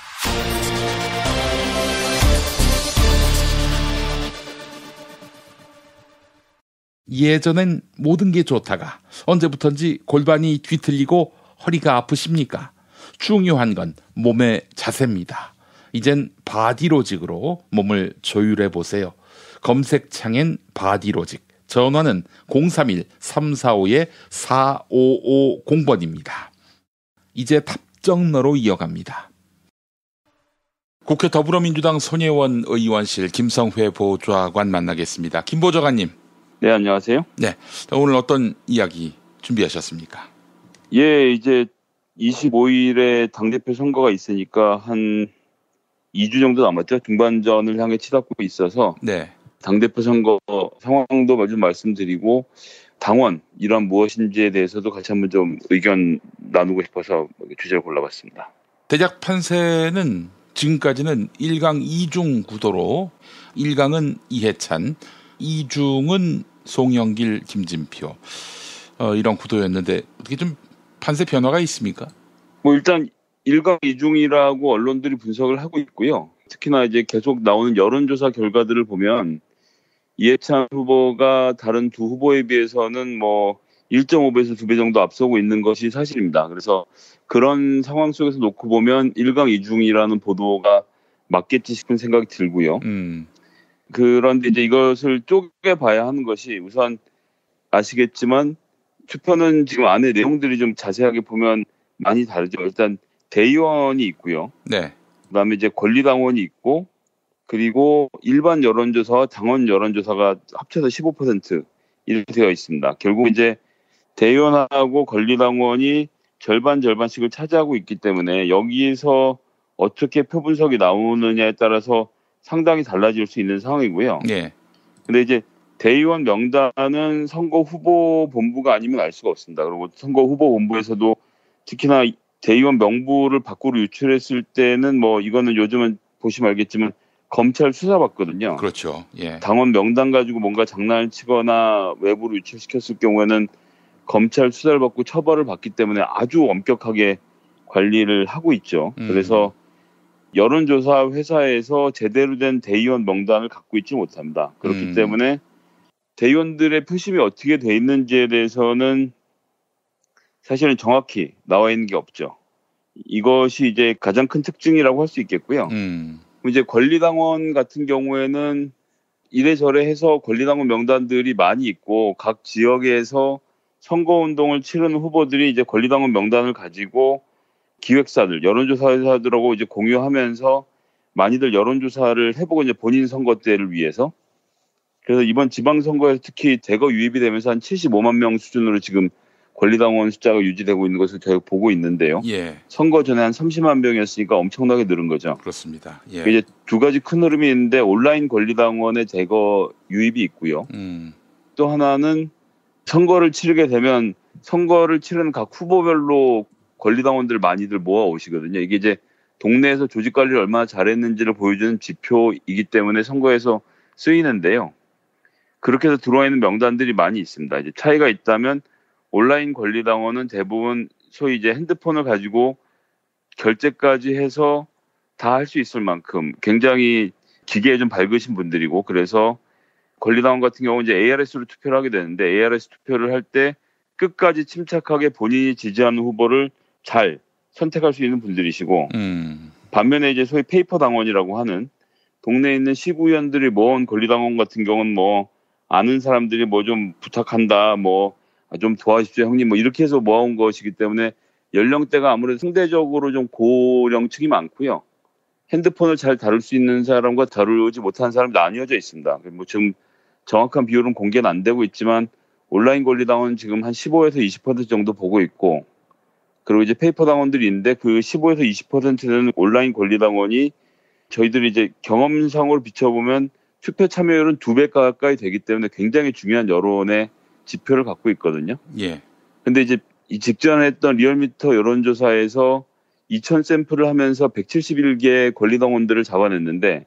예전엔 모든 게 좋다가 언제부턴지 골반이 뒤틀리고 허리가 아프십니까? 중요한 건 몸의 자세입니다. 이젠 바디로직으로 몸을 조율해 보세요. 검색창엔 바디로직, 전화는 031-345-4550번입니다. 이제 답정너로 이어갑니다. 국회 더불어민주당 손혜원 의원실 김성회 보좌관 만나겠습니다. 김 보좌관님. 네, 안녕하세요. 네, 오늘 어떤 이야기 준비하셨습니까? 예, 이제 25일에 당대표 선거가 있으니까 한 2주 정도 남았죠. 중반전을 향해 치닫고 있어서 네. 당대표 선거 상황도 좀 말씀드리고 당원 이런 무엇인지에 대해서도 같이 한번 좀 의견 나누고 싶어서 주제를 골라봤습니다. 대작 판세는 지금까지는 1강 2중 구도로 1강은 이해찬, 2중은 송영길, 김진표 이런 구도였는데 어떻게 좀 판세 변화가 있습니까? 뭐 일단 1강 2중이라고 언론들이 분석을 하고 있고요. 특히나 이제 계속 나오는 여론조사 결과들을 보면 이해찬 후보가 다른 두 후보에 비해서는 뭐 1.5배에서 2배 정도 앞서고 있는 것이 사실입니다. 그래서 그런 상황 속에서 놓고 보면 1강 2중이라는 보도가 맞겠지 싶은 생각이 들고요. 그런데 이제 이것을 쪼개봐야 하는 것이 우선 아시겠지만 투표는 지금 안에 내용들이 좀 자세하게 보면 많이 다르죠. 일단 대의원이 있고요. 네. 그다음에 이제 권리당원이 있고 그리고 일반 여론조사와 당원 여론조사가 합쳐서 15% 이렇게 되어 있습니다. 결국 이제 대의원하고 권리당원이 절반씩을 차지하고 있기 때문에 여기서 어떻게 표 분석이 나오느냐에 따라서 상당히 달라질 수 있는 상황이고요. 네. 근데 이제 대의원 명단은 선거 후보 본부가 아니면 알 수가 없습니다. 그리고 선거 후보 본부에서도 특히나 대의원 명부를 밖으로 유출했을 때는 뭐 이거는 요즘은 보시면 알겠지만 검찰 수사받거든요. 그렇죠. 예. 당원 명단 가지고 뭔가 장난을 치거나 외부로 유출시켰을 경우에는 검찰 수사를 받고 처벌을 받기 때문에 아주 엄격하게 관리를 하고 있죠. 그래서 여론조사 회사에서 제대로 된 대의원 명단을 갖고 있지 못합니다. 그렇기 때문에 대의원들의 표심이 어떻게 돼 있는지에 대해서는 사실은 정확히 나와 있는 게 없죠. 이것이 이제 가장 큰 특징이라고 할 수 있겠고요. 이제 권리당원 같은 경우에는 이래저래 해서 권리당원 명단들이 많이 있고 각 지역에서 선거운동을 치르는 후보들이 이제 권리당원 명단을 가지고 기획사들, 여론조사 회사들하고 이제 공유하면서 많이들 여론조사를 해보고 이제 본인 선거 때를 위해서 그래서 이번 지방선거에서 특히 대거 유입이 되면서 한 75만 명 수준으로 지금 권리당원 숫자가 유지되고 있는 것을 저희가 보고 있는데요. 예. 선거 전에 한 30만 명이었으니까 엄청나게 늘은 거죠. 그렇습니다. 예. 이제 두 가지 큰 흐름이 있는데 온라인 권리당원의 대거 유입이 있고요. 또 하나는 선거를 치르게 되면 선거를 치르는 각 후보별로 권리당원들 많이들 모아 오시거든요. 이게 이제 동네에서 조직 관리를 얼마나 잘했는지를 보여주는 지표이기 때문에 선거에서 쓰이는데요. 그렇게 해서 들어와 있는 명단들이 많이 있습니다. 이제 차이가 있다면 온라인 권리당원은 대부분 소위 이제 핸드폰을 가지고 결제까지 해서 다 할 수 있을 만큼 굉장히 기계에 좀 밝으신 분들이고 그래서 권리당원 같은 경우는 이제 ARS로 투표를 하게 되는데 ARS 투표를 할 때 끝까지 침착하게 본인이 지지하는 후보를 잘 선택할 수 있는 분들이시고 반면에 이제 소위 페이퍼 당원이라고 하는 동네에 있는 시구위원들이 모은 권리당원 같은 경우는 뭐 아는 사람들이 뭐 좀 부탁한다 뭐 좀 도와주십시오 형님 뭐 이렇게 해서 모아온 것이기 때문에 연령대가 아무래도 상대적으로 좀 고령층이 많고요. 핸드폰을 잘 다룰 수 있는 사람과 다루지 못하는 사람이 나뉘어져 있습니다. 뭐 지금 정확한 비율은 공개는 안 되고 있지만 온라인 권리당원은 지금 한 15에서 20% 정도 보고 있고 그리고 이제 페이퍼 당원들이 있는데 그 15에서 20%는 온라인 권리당원이 저희들이 이제 경험상으로 비춰보면 투표 참여율은 2배 가까이 되기 때문에 굉장히 중요한 여론의 지표를 갖고 있거든요. 예. 근데 이제 이 직전에 했던 리얼미터 여론조사에서 2000 샘플을 하면서 171개 권리당원들을 잡아냈는데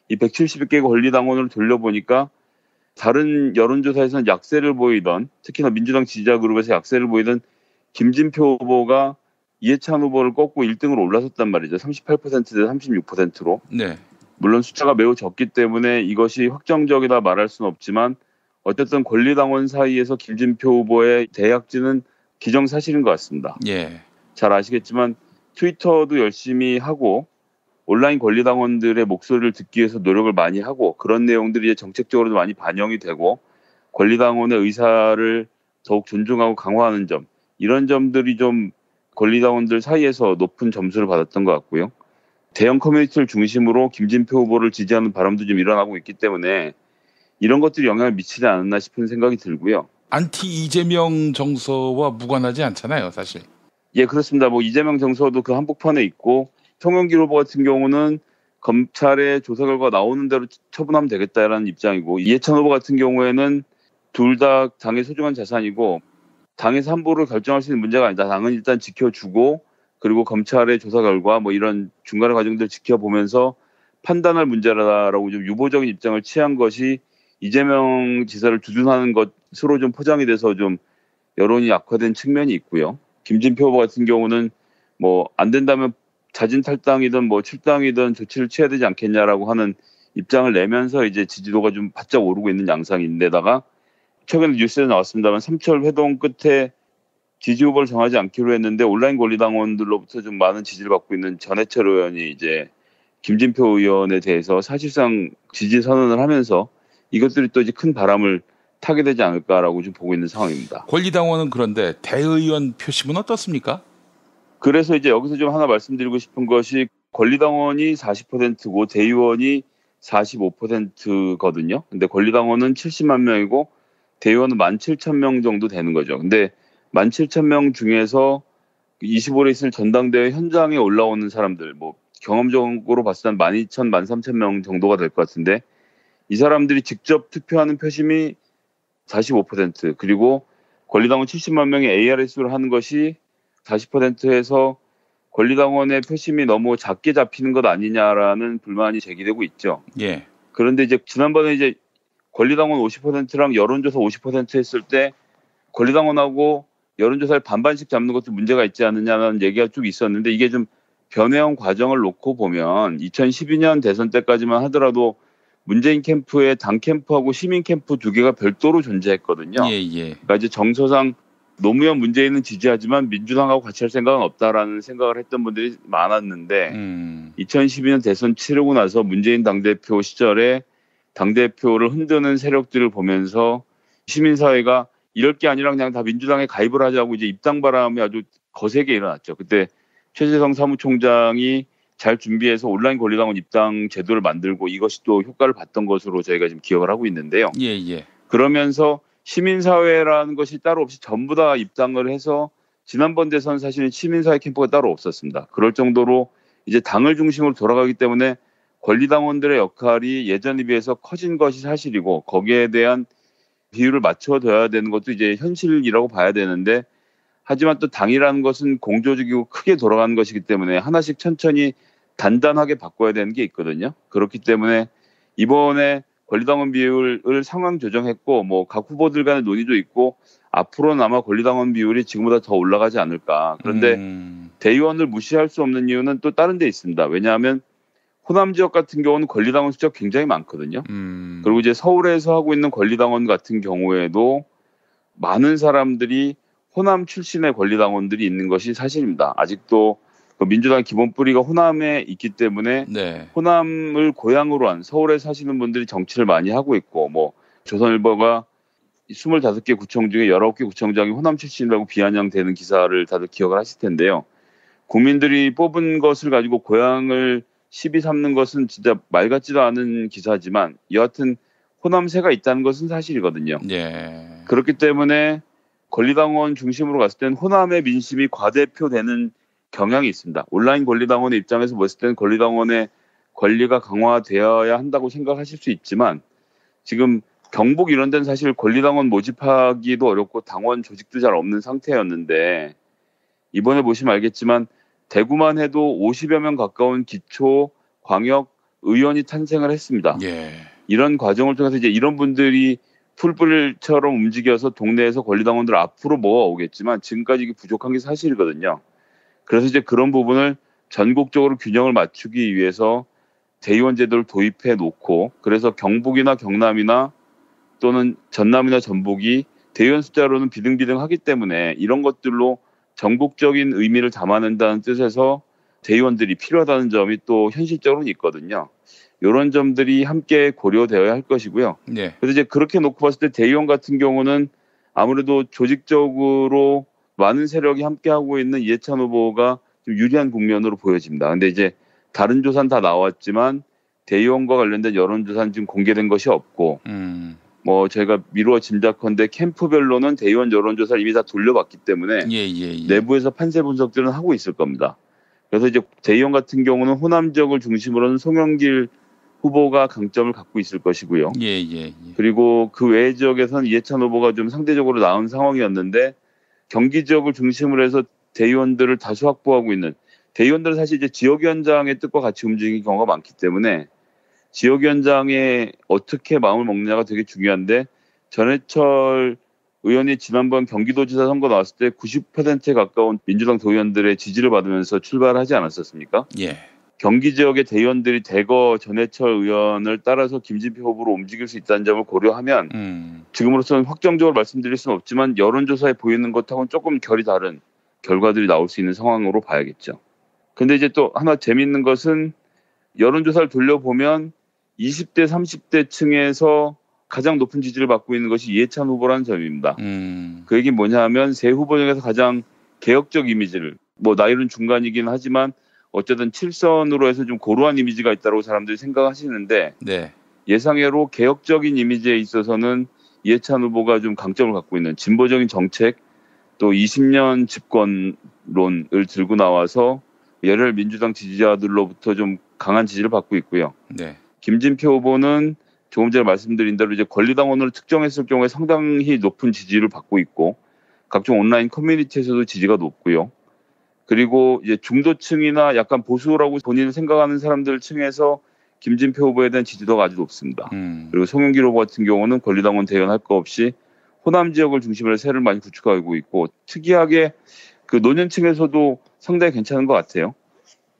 이 171개 권리당원을 돌려보니까 다른 여론조사에서는 약세를 보이던 특히나 민주당 지지자 그룹에서 약세를 보이던 김진표 후보가 이해찬 후보를 꺾고 1등으로 올라섰단 말이죠. 38%대 36%로. 네. 물론 숫자가 매우 적기 때문에 이것이 확정적이다 말할 수는 없지만 어쨌든 권리당원 사이에서 김진표 후보의 대약진은 기정사실인 것 같습니다. 예. 잘 아시겠지만 트위터도 열심히 하고 온라인 권리당원들의 목소리를 듣기 위해서 노력을 많이 하고 그런 내용들이 정책적으로도 많이 반영이 되고 권리당원의 의사를 더욱 존중하고 강화하는 점 이런 점들이 좀 권리당원들 사이에서 높은 점수를 받았던 것 같고요. 대형 커뮤니티를 중심으로 김진표 후보를 지지하는 바람도 좀 일어나고 있기 때문에 이런 것들이 영향을 미치지 않았나 싶은 생각이 들고요. 안티 이재명 정서와 무관하지 않잖아요, 사실. 예, 그렇습니다. 뭐 이재명 정서도 그 한복판에 있고 송영길 후보 같은 경우는 검찰의 조사 결과 나오는 대로 처분하면 되겠다라는 입장이고 이해찬 후보 같은 경우에는 둘 다 당의 소중한 자산이고 당에서 함부로 결정할 수 있는 문제가 아니다. 당은 일단 지켜주고 그리고 검찰의 조사 결과 뭐 이런 중간의 과정들 지켜보면서 판단할 문제라고 좀 유보적인 입장을 취한 것이 이재명 지사를 두둔하는 것으로 좀 포장이 돼서 좀 여론이 악화된 측면이 있고요. 김진표 후보 같은 경우는 뭐 안 된다면 자진 탈당이든 뭐 출당이든 조치를 취해야 되지 않겠냐라고 하는 입장을 내면서 이제 지지도가 좀 바짝 오르고 있는 양상인데다가 최근에 뉴스에 나왔습니다만 삼철 회동 끝에 지지 후보를 정하지 않기로 했는데 온라인 권리당원들로부터 좀 많은 지지를 받고 있는 전해철 의원이 이제 김진표 의원에 대해서 사실상 지지 선언을 하면서 이것들이 또 이제 큰 바람을 타게 되지 않을까라고 좀 보고 있는 상황입니다. 권리당원은 그런데 대의원 표심은 어떻습니까? 그래서 이제 여기서 좀 하나 말씀드리고 싶은 것이 권리당원이 40%고 대의원이 45%거든요. 근데 권리당원은 70만 명이고 대의원은 17,000명 정도 되는 거죠. 근데 17,000명 중에서 25일에 있을 전당대회 현장에 올라오는 사람들, 뭐 경험적으로 봤을 때 12,000, 13,000명 정도가 될 것 같은데 이 사람들이 직접 투표하는 표심이 45% 그리고 권리당원 70만 명이 ARS를 하는 것이 40%에서 권리당원의 표심이 너무 작게 잡히는 것 아니냐라는 불만이 제기되고 있죠. 예. 그런데 이제 지난번에 이제 권리당원 50%랑 여론조사 50% 했을 때 권리당원하고 여론조사를 반반씩 잡는 것도 문제가 있지 않느냐는 얘기가 쭉 있었는데 이게 좀 변해온 과정을 놓고 보면 2012년 대선 때까지만 하더라도 문재인 캠프에 당 캠프하고 시민 캠프 두 개가 별도로 존재했거든요. 예. 그러니까 이제 정서상 노무현 문재인은 지지하지만 민주당하고 같이 할 생각은 없다라는 생각을 했던 분들이 많았는데 2012년 대선 치르고 나서 문재인 당대표 시절에 당대표를 흔드는 세력들을 보면서 시민사회가 이럴 게 아니라 그냥 다 민주당에 가입을 하자고 이제 입당 바람이 아주 거세게 일어났죠. 그때 최재성 사무총장이 잘 준비해서 온라인 권리당원 입당 제도를 만들고 이것이 또 효과를 봤던 것으로 저희가 지금 기억을 하고 있는데요. 예. 그러면서 시민사회라는 것이 따로 없이 전부 다 입당을 해서 지난번 대선 사실은 시민사회 캠프가 따로 없었습니다. 그럴 정도로 이제 당을 중심으로 돌아가기 때문에 권리당원들의 역할이 예전에 비해서 커진 것이 사실이고 거기에 대한 비율을 맞춰둬야 되는 것도 이제 현실이라고 봐야 되는데 하지만 또 당이라는 것은 공조직이고 크게 돌아가는 것이기 때문에 하나씩 천천히 단단하게 바꿔야 되는 게 있거든요. 그렇기 때문에 이번에 권리당원 비율을 상향 조정했고 뭐 각 후보들 간의 논의도 있고 앞으로는 아마 권리당원 비율이 지금보다 더 올라가지 않을까. 그런데 대의원을 무시할 수 없는 이유는 또 다른 데 있습니다. 왜냐하면 호남 지역 같은 경우는 권리당원 숫자가 굉장히 많거든요. 그리고 이제 서울에서 하고 있는 권리당원 같은 경우에도 많은 사람들이 호남 출신의 권리당원들이 있는 것이 사실입니다. 아직도 민주당 기본 뿌리가 호남에 있기 때문에 호남을 고향으로 한 서울에 사시는 분들이 정치를 많이 하고 있고 뭐 조선일보가 25개 구청 중에 19개 구청장이 호남 출신이라고 비아냥되는 기사를 다들 기억을 하실 텐데요. 국민들이 뽑은 것을 가지고 고향을 시비 삼는 것은 진짜 말 같지도 않은 기사지만 여하튼 호남세가 있다는 것은 사실이거든요. 그렇기 때문에 권리당원 중심으로 갔을 때는 호남의 민심이 과대표되는 경향이 있습니다. 온라인 권리당원의 입장에서 봤을 때는 권리당원의 권리가 강화되어야 한다고 생각하실 수 있지만 지금 경북 이런 데는 사실 권리당원 모집하기도 어렵고 당원 조직도 잘 없는 상태였는데 이번에 보시면 알겠지만 대구만 해도 50여 명 가까운 기초 광역 의원이 탄생을 했습니다. 이런 과정을 통해서 이제 이런 분들이 풀불처럼 움직여서 동네에서 권리당원들을 앞으로 모아오겠지만 지금까지 이게 부족한 게 사실이거든요. 그래서 이제 그런 부분을 전국적으로 균형을 맞추기 위해서 대의원 제도를 도입해 놓고 그래서 경북이나 경남이나 또는 전남이나 전북이 대의원 숫자로는 비등비등하기 때문에 이런 것들로 전국적인 의미를 담아낸다는 뜻에서 대의원들이 필요하다는 점이 또 현실적으로는 있거든요. 이런 점들이 함께 고려되어야 할 것이고요. 네. 그래서 이제 그렇게 놓고 봤을 때 대의원 같은 경우는 아무래도 조직적으로 많은 세력이 함께하고 있는 이해찬 후보가 좀 유리한 국면으로 보여집니다. 근데 이제 다른 조사는 다 나왔지만 대의원과 관련된 여론조사는 지금 공개된 것이 없고, 저희가 미루어 짐작컨대 캠프별로는 대의원 여론조사를 이미 다 돌려봤기 때문에 내부에서 판세 분석들은 하고 있을 겁니다. 그래서 이제 대의원 같은 경우는 호남 지역을 중심으로는 송영길 후보가 강점을 갖고 있을 것이고요. 그리고 그 외 지역에서는 이해찬 후보가 좀 상대적으로 나은 상황이었는데 경기 지역을 중심으로 해서 대의원들을 다수 확보하고 있는 대의원들은 사실 이제 지역위원장의 뜻과 같이 움직이는 경우가 많기 때문에 지역위원장에 어떻게 마음을 먹느냐가 되게 중요한데 전해철 의원이 지난번 경기도지사 선거 나왔을 때 90%에 가까운 민주당 도의원들의 지지를 받으면서 출발하지 않았었습니까? 예. 경기 지역의 대의원들이 대거 전해철 의원을 따라서 김진표 후보로 움직일 수 있다는 점을 고려하면 지금으로서는 확정적으로 말씀드릴 수는 없지만 여론조사에 보이는 것하고는 조금 결이 다른 결과들이 나올 수 있는 상황으로 봐야겠죠. 근데 이제 또 하나 재미있는 것은 여론조사를 돌려보면 20대, 30대 층에서 가장 높은 지지를 받고 있는 것이 이해찬 후보라는 점입니다. 그 얘기는 뭐냐 하면 세 후보 중에서 가장 개혁적 이미지를, 나이는 중간이긴 하지만 어쨌든 7선으로 해서 좀 고루한 이미지가 있다고 사람들이 생각하시는데 예상외로 개혁적인 이미지에 있어서는 이해찬 후보가 좀 강점을 갖고 있는 진보적인 정책 또 20년 집권론을 들고 나와서 열혈 민주당 지지자들로부터 좀 강한 지지를 받고 있고요. 김진표 후보는 조금 전에 말씀드린 대로 이제 권리당원으로 특정했을 경우에 상당히 높은 지지를 받고 있고 각종 온라인 커뮤니티에서도 지지가 높고요. 그리고 이제 중도층이나 약간 보수라고 본인을 생각하는 사람들 층에서 김진표 후보에 대한 지지도가 아주 높습니다. 그리고 송영길 후보 같은 경우는 권리당원 대의원 할 거 없이 호남 지역을 중심으로 해서 세를 많이 구축하고 있고 특이하게 그 노년층에서도 상당히 괜찮은 것 같아요.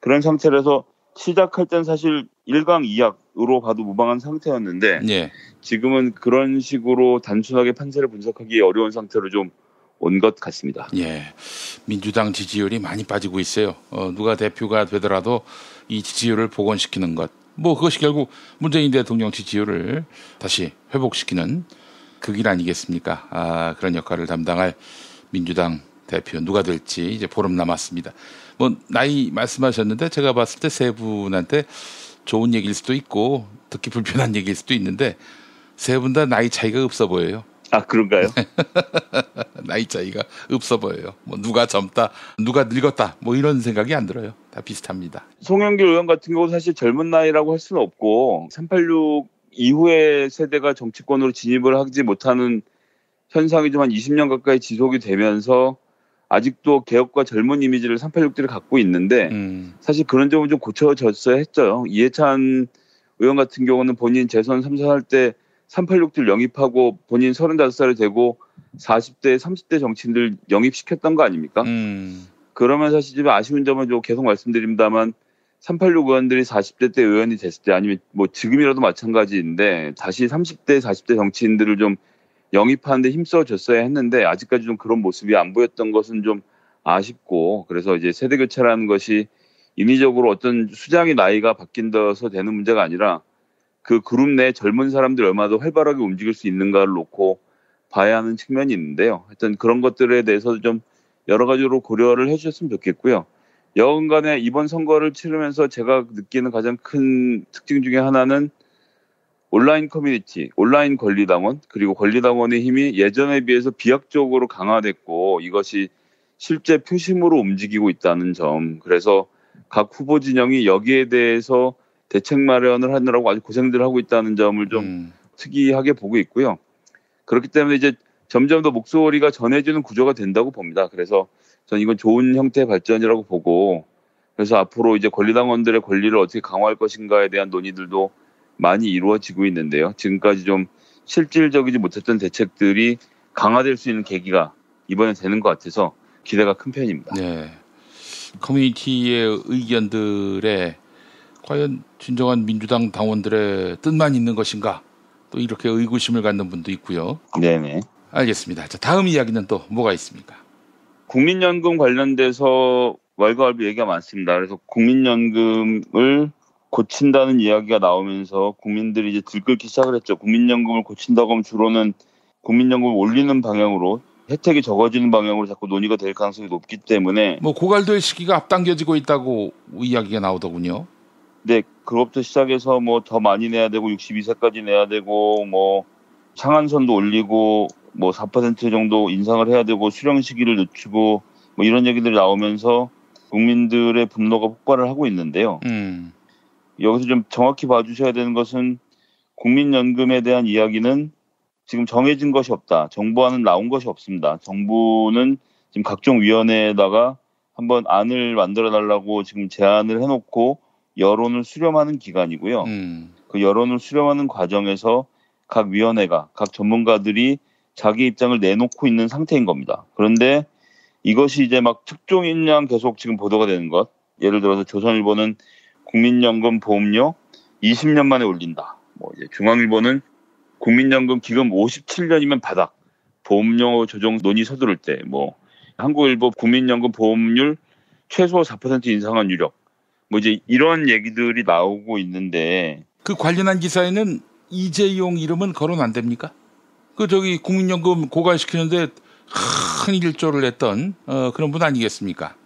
그런 상태라서 시작할 땐 사실 1강 2약으로 봐도 무방한 상태였는데 지금은 그런 식으로 단순하게 판세를 분석하기 어려운 상태로 좀 온 것 같습니다. 민주당 지지율이 많이 빠지고 있어요. 누가 대표가 되더라도 이 지지율을 복원시키는 것. 그것이 결국 문재인 대통령 지지율을 다시 회복시키는 그 길 아니겠습니까? 그런 역할을 담당할 민주당 대표 누가 될지 이제 보름 남았습니다. 나이 말씀하셨는데 제가 봤을 때 세 분한테 좋은 얘기일 수도 있고 듣기 불편한 얘기일 수도 있는데 세 분 다 나이 차이가 없어 보여요. 아, 그런가요? 나이 차이가 없어 보여요. 누가 젊다, 누가 늙었다, 이런 생각이 안 들어요. 다 비슷합니다. 송영길 의원 같은 경우는 사실 젊은 나이라고 할 수는 없고 386 이후의 세대가 정치권으로 진입을 하지 못하는 현상이 좀 한 20년 가까이 지속이 되면서 아직도 개혁과 젊은 이미지를 386들이 갖고 있는데 사실 그런 점은 좀 고쳐졌어야 했죠. 이해찬 의원 같은 경우는 본인 재선 3선 할 때 386들 영입하고 본인 35살이 되고 40대, 30대 정치인들 영입시켰던 거 아닙니까? 그러면 사실 좀 아쉬운 점은 좀 계속 말씀드립니다만 386 의원들이 40대 때 의원이 됐을 때 아니면 지금이라도 마찬가지인데 다시 30대, 40대 정치인들을 좀 영입하는데 힘써줬어야 했는데 아직까지 좀 그런 모습이 안 보였던 것은 좀 아쉽고 그래서 이제 세대 교체라는 것이 인위적으로 어떤 수장의 나이가 바뀐다서 되는 문제가 아니라 그 그룹 내 젊은 사람들이 얼마나 더 활발하게 움직일 수 있는가를 놓고 봐야 하는 측면이 있는데요. 하여튼 그런 것들에 대해서 좀 여러 가지로 고려를 해주셨으면 좋겠고요. 여간에 이번 선거를 치르면서 제가 느끼는 가장 큰 특징 중에 하나는 온라인 커뮤니티, 온라인 권리당원, 그리고 권리당원의 힘이 예전에 비해서 비약적으로 강화됐고 이것이 실제 표심으로 움직이고 있다는 점. 그래서 각 후보 진영이 여기에 대해서 대책 마련을 하느라고 아주 고생들을 하고 있다는 점을 좀 특이하게 보고 있고요. 그렇기 때문에 이제 점점 더 목소리가 전해지는 구조가 된다고 봅니다. 그래서 저는 이건 좋은 형태의 발전이라고 보고 그래서 앞으로 이제 권리당원들의 권리를 어떻게 강화할 것인가에 대한 논의들도 많이 이루어지고 있는데요. 지금까지 좀 실질적이지 못했던 대책들이 강화될 수 있는 계기가 이번에 되는 것 같아서 기대가 큰 편입니다. 커뮤니티의 의견들에 과연 진정한 민주당 당원들의 뜻만 있는 것인가? 또 이렇게 의구심을 갖는 분도 있고요. 네네. 알겠습니다. 자, 다음 이야기는 또 뭐가 있습니까? 국민연금 관련돼서 왈가왈부 얘기가 많습니다. 그래서 국민연금을 고친다는 이야기가 나오면서 국민들이 이제 들끓기 시작을 했죠. 국민연금을 고친다고 하면 주로는 국민연금을 올리는 방향으로 혜택이 적어지는 방향으로 자꾸 논의가 될 가능성이 높기 때문에 뭐 고갈될 시기가 앞당겨지고 있다고 이야기가 나오더군요. 네, 그것부터 시작해서 뭐 더 많이 내야 되고 62세까지 내야 되고 뭐 상한선도 올리고 뭐 4% 정도 인상을 해야 되고 수령 시기를 늦추고 뭐 이런 얘기들이 나오면서 국민들의 분노가 폭발을 하고 있는데요. 여기서 좀 정확히 봐주셔야 되는 것은 국민연금에 대한 이야기는 지금 정해진 것이 없다. 정부안은 나온 것이 없습니다. 정부는 지금 각종 위원회에다가 한번 안을 만들어달라고 지금 제안을 해놓고 여론을 수렴하는 기간이고요. 그 여론을 수렴하는 과정에서 각 위원회가, 각 전문가들이 자기 입장을 내놓고 있는 상태인 겁니다. 그런데 이것이 이제 막 특종인 양 계속 지금 보도가 되는 것. 예를 들어서 조선일보는 국민연금 보험료 20년 만에 올린다. 뭐 이제 중앙일보는 국민연금 기금 57년이면 바닥. 보험료 조정 논의 서두를 때, 뭐 한국일보 국민연금 보험률 최소 4% 인상한 유력. 뭐 이제 이런 얘기들이 나오고 있는데 그 관련한 기사에는 이재용 이름은 거론 안 됩니까? 그 저기 국민연금 고갈시키는데 큰 일조를 했던 그런 분 아니겠습니까?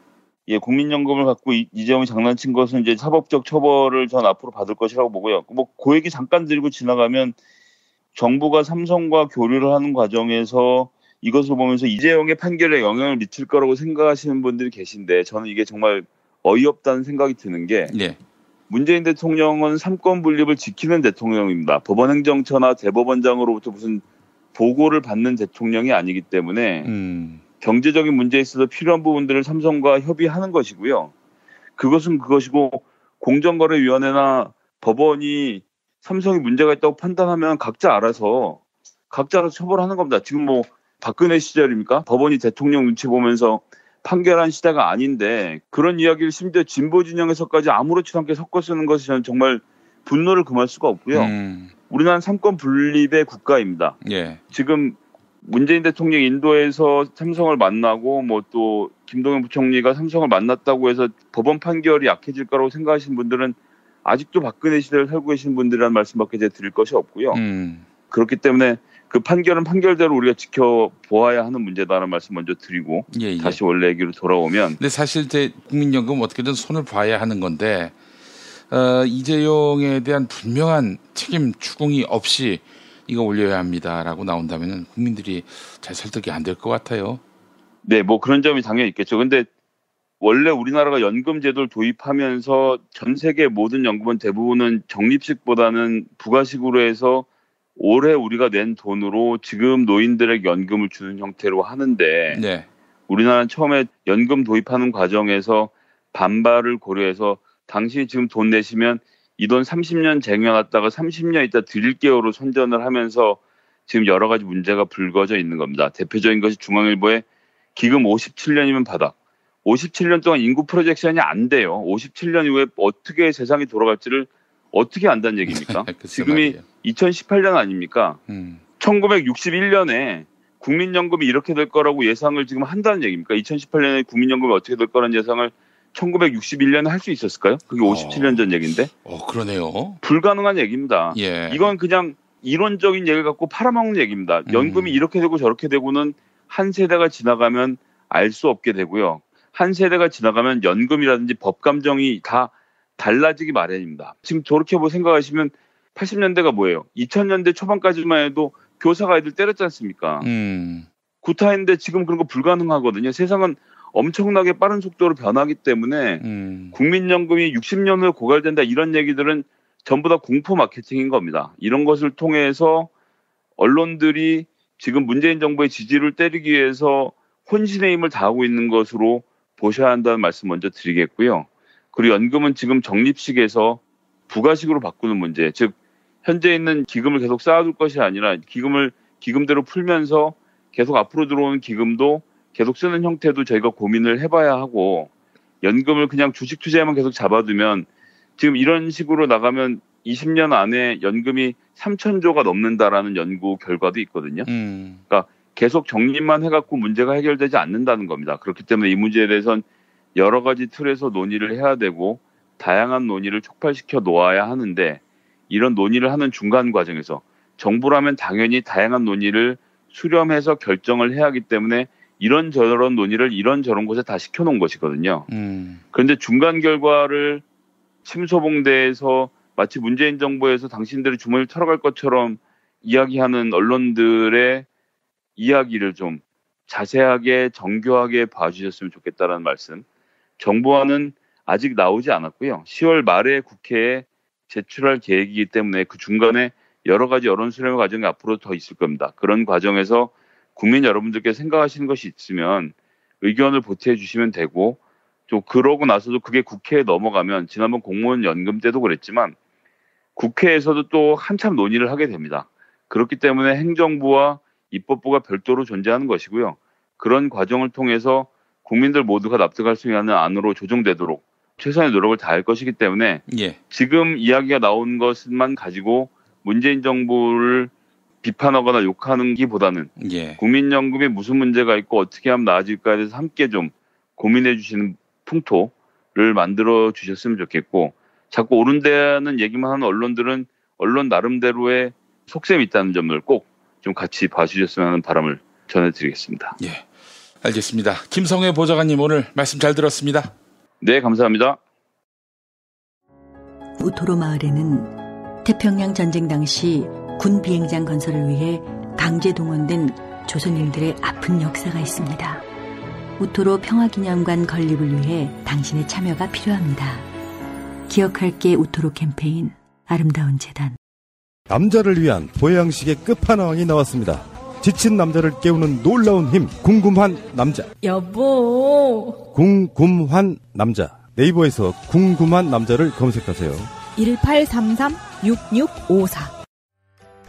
예, 국민연금을 갖고 이재용이 장난친 것은 이제 사법적 처벌을 전 앞으로 받을 것이라고 보고요. 뭐 그 얘기 잠깐 드리고 지나가면 정부가 삼성과 교류를 하는 과정에서 이것을 보면서 이재용의 판결에 영향을 미칠 거라고 생각하시는 분들이 계신데 저는 이게 정말 어이없다는 생각이 드는 게 네. 문재인 대통령은 삼권 분립을 지키는 대통령입니다. 법원행정처나 대법원장으로부터 무슨 보고를 받는 대통령이 아니기 때문에 경제적인 문제에 있어서 필요한 부분들을 삼성과 협의하는 것이고요. 그것은 그것이고 공정거래위원회나 법원이 삼성이 문제가 있다고 판단하면 각자 알아서 처벌하는 겁니다. 지금 뭐 박근혜 시절입니까? 법원이 대통령 눈치 보면서 판결한 시대가 아닌데 그런 이야기를 심지어 진보 진영에서까지 아무렇지도 않게 섞어 쓰는 것이 저는 정말 분노를 금할 수가 없고요. 우리나라는 삼권 분립의 국가입니다. 예. 지금 문재인 대통령이 인도에서 삼성을 만나고 뭐 또 김동연 부총리가 삼성을 만났다고 해서 법원 판결이 약해질 거라고 생각하시는 분들은 아직도 박근혜 시대를 살고 계신 분들이라는 말씀밖에 제가 드릴 것이 없고요. 그렇기 때문에 그 판결은 판결대로 우리가 지켜보아야 하는 문제다라는 말씀 먼저 드리고 예. 다시 원래 얘기로 돌아오면 근데 사실 이제 국민연금 어떻게든 손을 봐야 하는 건데 이재용에 대한 분명한 책임 추궁이 없이 이거 올려야 합니다라고 나온다면 국민들이 잘 설득이 안 될 것 같아요. 네, 뭐 그런 점이 당연히 있겠죠. 근데 원래 우리나라가 연금 제도를 도입하면서 전 세계 모든 연금은 대부분은 적립식보다는 부가식으로 해서 올해 우리가 낸 돈으로 지금 노인들에게 연금을 주는 형태로 하는데 네. 우리나라는 처음에 연금 도입하는 과정에서 반발을 고려해서 당신이 지금 돈 내시면 이 돈 30년 쟁여놨다가 30년 있다 드릴게요로 선전을 하면서 지금 여러 가지 문제가 불거져 있는 겁니다. 대표적인 것이 중앙일보의 기금 57년이면 바닥. 57년 동안 인구 프로젝션이 안 돼요. 57년 이후에 어떻게 세상이 돌아갈지를 어떻게 안다는 얘기입니까? 지금이 2018년 아닙니까? 1961년에 국민연금이 이렇게 될 거라고 예상을 지금 한다는 얘기입니까? 2018년에 국민연금이 어떻게 될 거라는 예상을 1961년에 할 수 있었을까요? 그게 57년 전 얘기인데. 그러네요. 불가능한 얘기입니다. 예. 이건 그냥 이론적인 얘기를 갖고 팔아먹는 얘기입니다. 연금이 이렇게 되고 저렇게 되고는 한 세대가 지나가면 알 수 없게 되고요. 한 세대가 지나가면 연금이라든지 법감정이 다 달라지기 마련입니다. 지금 저렇게 생각하시면 80년대가 뭐예요? 2000년대 초반까지만 해도 교사가 애들 때렸지 않습니까? 구타했는데 지금 그런 거 불가능하거든요. 세상은 엄청나게 빠른 속도로 변하기 때문에 국민연금이 60년 후에 고갈된다 이런 얘기들은 전부 다 공포 마케팅인 겁니다. 이런 것을 통해서 언론들이 지금 문재인 정부의 지지를 때리기 위해서 혼신의 힘을 다하고 있는 것으로 보셔야 한다는 말씀 먼저 드리겠고요. 그리고 연금은 지금 적립식에서 부가식으로 바꾸는 문제, 즉 현재 있는 기금을 계속 쌓아둘 것이 아니라 기금대로 풀면서 계속 앞으로 들어오는 기금도 계속 쓰는 형태도 저희가 고민을 해봐야 하고 연금을 그냥 주식 투자에만 계속 잡아두면 지금 이런 식으로 나가면 20년 안에 연금이 3,000조가 넘는다라는 연구 결과도 있거든요. 그러니까 계속 적립만 해갖고 문제가 해결되지 않는다는 겁니다. 그렇기 때문에 이 문제에 대해서는 여러 가지 틀에서 논의를 해야 되고 다양한 논의를 촉발시켜 놓아야 하는데 이런 논의를 하는 중간 과정에서 정부라면 당연히 다양한 논의를 수렴해서 결정을 해야 하기 때문에 이런저런 논의를 이런저런 곳에 다 시켜놓은 것이거든요. 그런데 중간 결과를 침소봉대에서 마치 문재인 정부에서 당신들이 주머니를 털어갈 것처럼 이야기하는 언론들의 이야기를 좀 자세하게 정교하게 봐주셨으면 좋겠다는 말씀. 정부안은 아직 나오지 않았고요. 10월 말에 국회에 제출할 계획이기 때문에 그 중간에 여러 가지 여론 수렴 과정이 앞으로 더 있을 겁니다. 그런 과정에서 국민 여러분들께 생각하시는 것이 있으면 의견을 보태해 주시면 되고 또 그러고 나서도 그게 국회에 넘어가면 지난번 공무원 연금 때도 그랬지만 국회에서도 또 한참 논의를 하게 됩니다. 그렇기 때문에 행정부와 입법부가 별도로 존재하는 것이고요. 그런 과정을 통해서 국민들 모두가 납득할 수 있는 안으로 조정되도록 최선의 노력을 다할 것이기 때문에 지금 이야기가 나온 것만 가지고 문재인 정부를 비판하거나 욕하는 기보다는 국민연금에 무슨 문제가 있고 어떻게 하면 나아질까에 대해서 함께 좀 고민해 주시는 풍토를 만들어 주셨으면 좋겠고 자꾸 옳은데는 얘기만 하는 언론들은 언론 나름대로의 속셈이 있다는 점을 꼭 좀 같이 봐주셨으면 하는 바람을 전해드리겠습니다. 예, 알겠습니다. 김성회 보좌관님 오늘 말씀 잘 들었습니다. 네, 감사합니다. 우토로 마을에는 태평양 전쟁 당시 군 비행장 건설을 위해 강제 동원된 조선인들의 아픈 역사가 있습니다. 우토로 평화기념관 건립을 위해 당신의 참여가 필요합니다. 기억할게 우토로 캠페인 아름다운 재단. 남자를 위한 보양식의 끝판왕이 나왔습니다. 지친 남자를 깨우는 놀라운 힘, 궁금한 남자. 여보. 궁금한 남자. 네이버에서 궁금한 남자를 검색하세요. 1833-6654.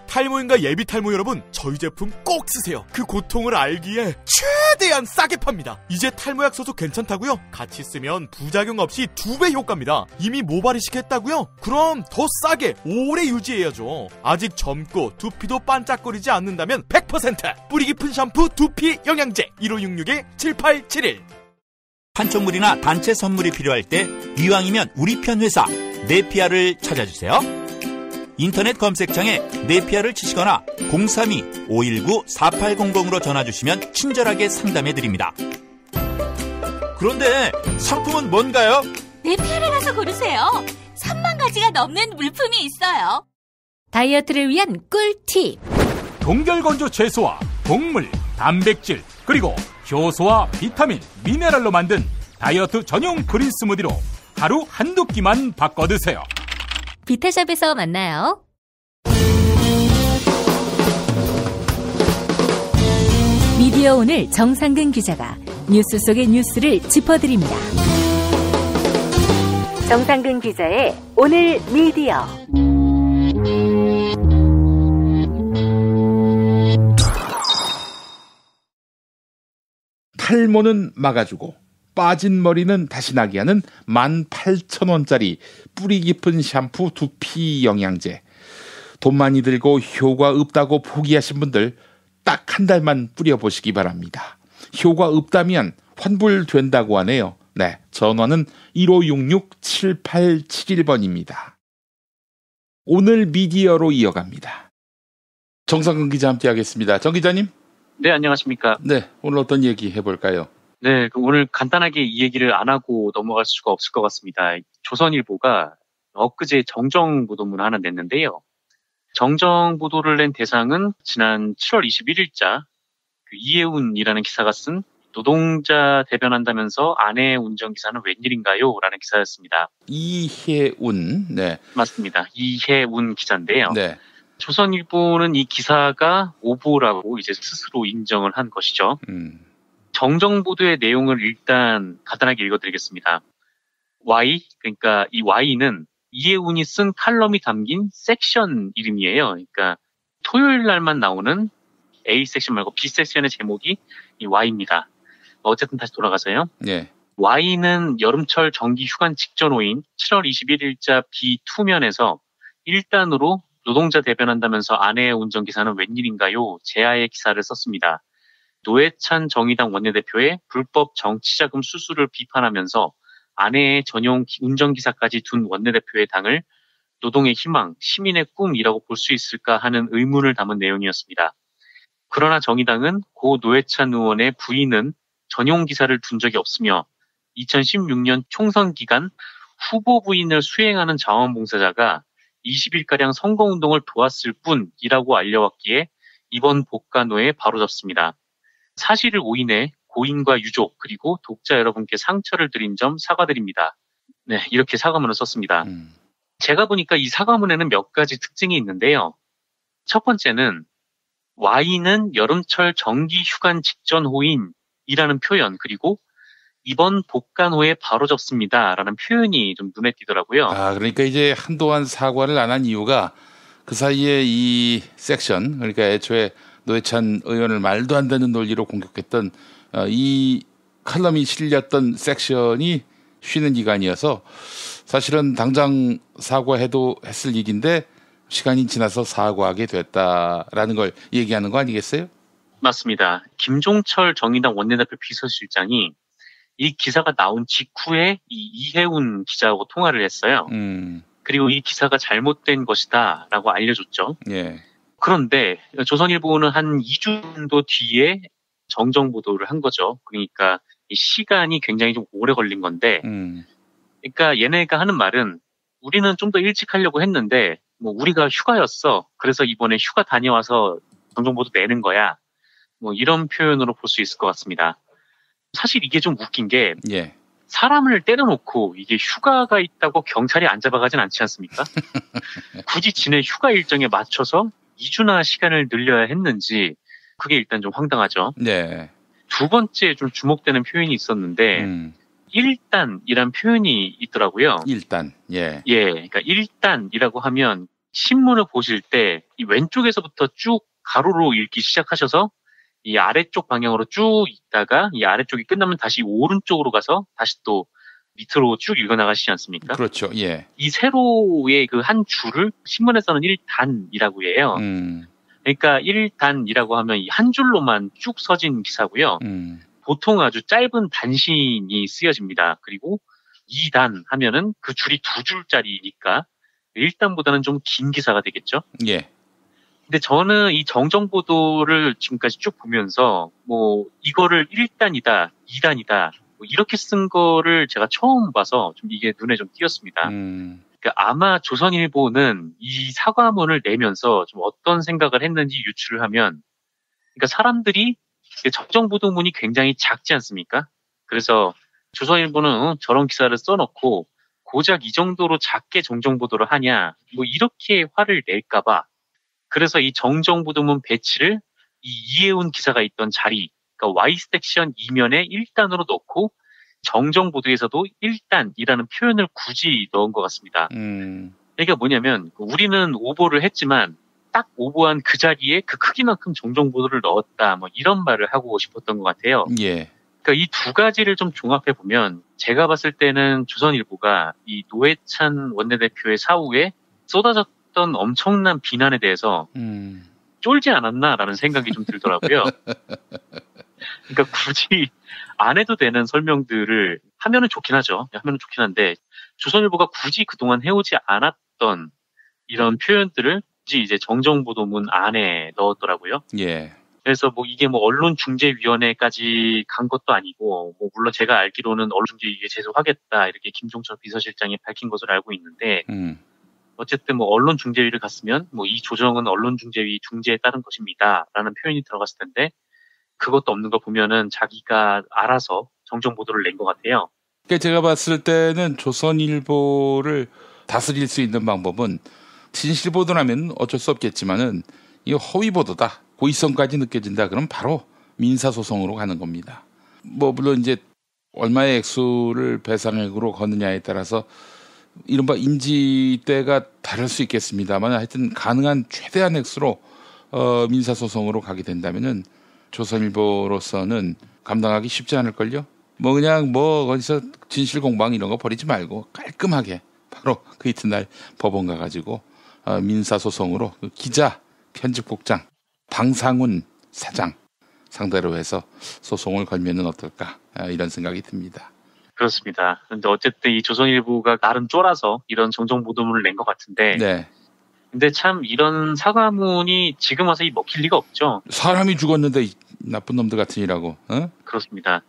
탈모인가 예비 탈모 여러분, 저희 제품 꼭 쓰세요. 그 고통을 알기에 최대한 싸게 팝니다. 이제 탈모약 써도 괜찮다고요? 같이 쓰면 부작용 없이 2배 효과입니다. 이미 모발이식 했다고요? 그럼 더 싸게 오래 유지해야죠. 아직 젊고 두피도 반짝거리지 않는다면 100% 뿌리 깊은 샴푸 두피 영양제 1566-7871. 판촉물이나 단체 선물이 필요할 때 이왕이면 우리 편 회사 네피아를 찾아주세요. 인터넷 검색창에 네피아를 치시거나 032-519-4800으로 전화주시면 친절하게 상담해드립니다. 그런데 상품은 뭔가요? 네피아를 가서 고르세요. 3만 가지가 넘는 물품이 있어요. 다이어트를 위한 꿀팁. 동결건조 채소와 곡물, 단백질, 그리고 효소와 비타민, 미네랄로 만든 다이어트 전용 그린 스무디로 하루 한두 끼만 바꿔 드세요. 비타샵에서 만나요. 미디어 오늘 정상근 기자가 뉴스 속의 뉴스를 짚어드립니다. 정상근 기자의 오늘 미디어. 탈모는 막아주고 빠진 머리는 다시 나게 하는 18,000원짜리 뿌리 깊은 샴푸 두피 영양제. 돈 많이 들고 효과 없다고 포기하신 분들 딱 한 달만 뿌려보시기 바랍니다. 효과 없다면 환불된다고 하네요. 네, 전화는 1566-7871번입니다. 오늘 미디어로 이어갑니다. 정상근 기자 함께하겠습니다. 정 기자님. 네, 안녕하십니까. 네, 오늘 어떤 얘기 해볼까요? 네, 오늘 간단하게 이 얘기를 안 하고 넘어갈 수가 없을 것 같습니다. 조선일보가 엊그제 정정보도문을 하나 냈는데요. 정정보도를 낸 대상은 지난 7월 21일자 이혜운이라는 기사가 쓴 노동자 대변한다면서 아내 운전기사는 웬일인가요? 라는 기사였습니다. 이혜운, 네. 맞습니다. 이혜운 기자인데요. 네. 조선일보는 이 기사가 오보라고 이제 스스로 인정을 한 것이죠. 정정보도의 내용을 일단 간단하게 읽어드리겠습니다. Y, 그러니까 이 Y는 이혜운이 쓴 칼럼이 담긴 섹션 이름이에요. 그러니까 토요일 날만 나오는 A 섹션 말고 B 섹션의 제목이 이 Y입니다. 어쨌든 다시 돌아가서요. 네. Y는 여름철 정기 휴관 직전 호인 7월 21일자 B2면에서 일단으로 노동자 대변한다면서 아내의 운전기사는 웬일인가요? 제아의 기사를 썼습니다. 노회찬 정의당 원내대표의 불법 정치자금 수수를 비판하면서 아내의 전용 운전기사까지 둔 원내대표의 당을 노동의 희망, 시민의 꿈이라고 볼 수 있을까 하는 의문을 담은 내용이었습니다. 그러나 정의당은 고 노회찬 의원의 부인은 전용 기사를 둔 적이 없으며 2016년 총선 기간 후보 부인을 수행하는 자원봉사자가 20일가량 선거운동을 도왔을 뿐이라고 알려왔기에 이번 복간호에 바로잡습니다. 사실을 오인해 고인과 유족 그리고 독자 여러분께 상처를 드린 점 사과드립니다. 네, 이렇게 사과문을 썼습니다. 제가 보니까 이 사과문에는 몇 가지 특징이 있는데요. 첫 번째는 Y는 여름철 정기휴관 직전 호인이라는 표현, 그리고 이번 복간호에 바로잡습니다라는 표현이 좀 눈에 띄더라고요. 아, 그러니까 이제 한동안 사과를 안 한 이유가 그 사이에 이 섹션, 그러니까 애초에 노회찬 의원을 말도 안 되는 논리로 공격했던 이 칼럼이 실렸던 섹션이 쉬는 기간이어서 사실은 당장 사과해도 했을 일인데 시간이 지나서 사과하게 됐다라는 걸 얘기하는 거 아니겠어요? 맞습니다. 김종철 정의당 원내대표 비서실장이 이 기사가 나온 직후에 이 이해운 기자하고 통화를 했어요. 그리고 이 기사가 잘못된 것이다 라고 알려줬죠. 예. 그런데 조선일보는 한 2주 정도 뒤에 정정 보도를 한 거죠. 그러니까 이 시간이 굉장히 좀 오래 걸린 건데 그러니까 얘네가 하는 말은 우리는 좀 더 일찍 하려고 했는데 뭐 우리가 휴가였어. 그래서 이번에 휴가 다녀와서 정정 보도 내는 거야. 뭐 이런 표현으로 볼 수 있을 것 같습니다. 사실 이게 좀 웃긴 게 예. 사람을 때려놓고 이게 휴가가 있다고 경찰이 안 잡아가진 않지 않습니까? 굳이 지네 휴가 일정에 맞춰서 2주나 시간을 늘려야 했는지 그게 일단 좀 황당하죠. 네. 두 번째 좀 주목되는 표현이 있었는데 일단이란 표현이 있더라고요. 일단, 예. 예, 그러니까 일단이라고 하면 신문을 보실 때 이 왼쪽에서부터 쭉 가로로 읽기 시작하셔서 이 아래쪽 방향으로 쭉 읽다가 이 아래쪽이 끝나면 다시 오른쪽으로 가서 다시 또 밑으로 쭉 읽어나가시지 않습니까? 그렇죠. 예. 이 세로의 그 한 줄을 신문에서는 일단이라고 해요. 그러니까 일단이라고 하면 이 한 줄로만 쭉 서진 기사고요. 보통 아주 짧은 단신이 쓰여집니다. 그리고 2단 하면은 그 줄이 2줄짜리니까 1단보다는 좀 긴 기사가 되겠죠. 예. 근데 저는 이 정정 보도를 지금까지 쭉 보면서 뭐 이거를 1단이다, 2단이다 뭐 이렇게 쓴 거를 제가 처음 봐서 좀 이게 눈에 좀 띄었습니다. 그러니까 아마 조선일보는 이 사과문을 내면서 좀 어떤 생각을 했는지 유추를 하면, 그러니까 사람들이 정정 보도문이 굉장히 작지 않습니까? 그래서 조선일보는 저런 기사를 써놓고 고작 이 정도로 작게 정정 보도를 하냐, 뭐 이렇게 화를 낼까봐. 그래서 이 정정 보도문 배치를 이 이해운 기사가 있던 자리, 그러니까 Y 섹션 2면에 1단으로 넣고 정정 보도에서도 1단이라는 표현을 굳이 넣은 것 같습니다. 그러니까 뭐냐면 우리는 오보를 했지만 딱 오보한 그 자리에 그 크기만큼 정정 보도를 넣었다, 뭐 이런 말을 하고 싶었던 것 같아요. 예. 그러니까 이 두 가지를 좀 종합해 보면 제가 봤을 때는 조선일보가 이 노회찬 원내대표의 사후에 쏟아졌던 엄청난 비난에 대해서 쫄지 않았나라는 생각이 좀 들더라고요. 그러니까 굳이 안 해도 되는 설명들을 하면은 좋긴 하죠. 하면은 좋긴 한데 조선일보가 굳이 그동안 해오지 않았던 이런 표현들을 굳이 이제 정정보도문 안에 넣었더라고요. 예. 그래서 뭐 이게 뭐 언론중재위원회까지 간 것도 아니고, 뭐 물론 제가 알기로는 언론중재위에 제소하겠다 이렇게 김종철 비서실장이 밝힌 것으로 알고 있는데, 어쨌든 뭐 언론중재위를 갔으면 뭐 이 조정은 언론중재위 중재에 따른 것입니다라는 표현이 들어갔을 텐데 그것도 없는 거 보면은 자기가 알아서 정정 보도를 낸 것 같아요. 그러니까 제가 봤을 때는 조선일보를 다스릴 수 있는 방법은 진실 보도라면 어쩔 수 없겠지만은 이 허위 보도다, 고의성까지 느껴진다, 그럼 바로 민사소송으로 가는 겁니다. 뭐 물론 이제 얼마의 액수를 배상액으로 거느냐에 따라서 이른바 인지대가 다를 수 있겠습니다만 하여튼 가능한 최대한 액수로 민사소송으로 가게 된다면은 조선일보로서는 감당하기 쉽지 않을걸요. 뭐 그냥 뭐 거기서 진실 공방 이런 거 버리지 말고 깔끔하게 바로 그 이튿날 법원 가가지고 민사소송으로 기자, 편집국장, 방상훈 사장 상대로 해서 소송을 걸면은 어떨까 이런 생각이 듭니다. 그렇습니다. 그런데 어쨌든 이 조선일보가 나름 쫄아서 이런 정정보도문을 낸 것 같은데 네. 근데 참 이런 사과문이 지금 와서 먹힐 리가 없죠. 사람이 죽었는데 나쁜 놈들 같으니라고. 어? 그렇습니다.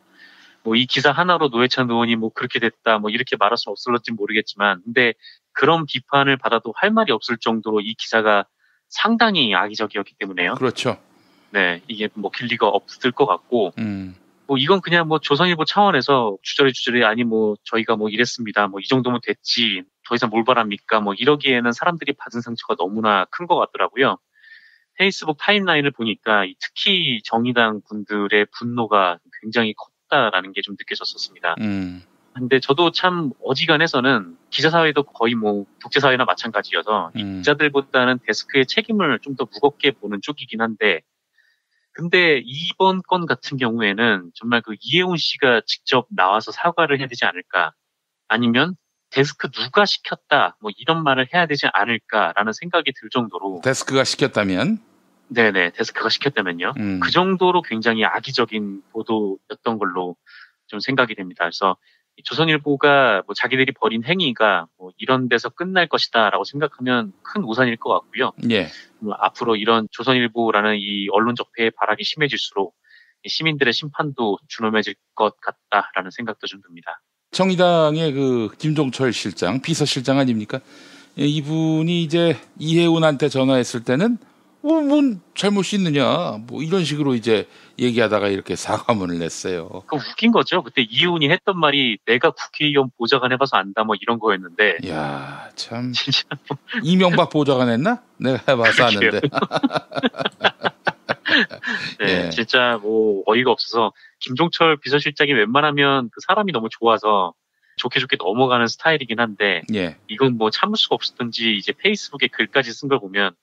뭐 이 기사 하나로 노회찬 의원이 뭐 그렇게 됐다 뭐 이렇게 말할 수 없을지 모르겠지만 근데 그런 비판을 받아도 할 말이 없을 정도로 이 기사가 상당히 악의적이었기 때문에요. 그렇죠. 네, 이게 먹힐 리가 없을 것 같고 뭐 이건 그냥 뭐 조선일보 차원에서 주저리 아니 뭐 저희가 뭐 이랬습니다. 뭐 이 정도면 됐지. 더 이상 뭘 바랍니까? 뭐 이러기에는 사람들이 받은 상처가 너무나 큰 것 같더라고요. 페이스북 타임라인을 보니까 특히 정의당 분들의 분노가 굉장히 컸다라는 게 좀 느껴졌었습니다. 근데 저도 참 어지간해서는 기자사회도 거의 뭐 독재사회나 마찬가지여서 이 기자들보다는 데스크의 책임을 좀 더 무겁게 보는 쪽이긴 한데 근데 이번 건 같은 경우에는 정말 그 이혜훈 씨가 직접 나와서 사과를 해야 되지 않을까 아니면 데스크 누가 시켰다 뭐 이런 말을 해야 되지 않을까라는 생각이 들 정도로 데스크가 시켰다면? 네네 데스크가 시켰다면요. 그 정도로 굉장히 악의적인 보도였던 걸로 좀 생각이 됩니다. 그래서 조선일보가 뭐 자기들이 벌인 행위가 뭐 이런 데서 끝날 것이다라고 생각하면 큰 오산일 것 같고요. 예. 앞으로 이런 조선일보라는 이 언론 적폐의 발악이 심해질수록 시민들의 심판도 준엄해질 것 같다라는 생각도 좀 듭니다. 정의당의 그 김종철 실장, 비서실장 아닙니까? 이분이 이제 이혜훈한테 전화했을 때는 뭔 잘못이 있느냐 뭐 이런 식으로 이제 얘기하다가 이렇게 사과문을 냈어요. 그 웃긴 거죠. 그때 이혜훈이 했던 말이 내가 국회의원 보좌관 해봐서 안다 뭐 이런 거였는데. 야 참. 진짜. 이명박 보좌관 했나? 내가 해봐서 아는데. 네, 예. 진짜 뭐 어이가 없어서 김종철 비서실장이 웬만하면 그 사람이 너무 좋아서 좋게 넘어가는 스타일이긴 한데 예. 이건 뭐 참을 수가 없었던지 이제 페이스북에 글까지 쓴 걸 보면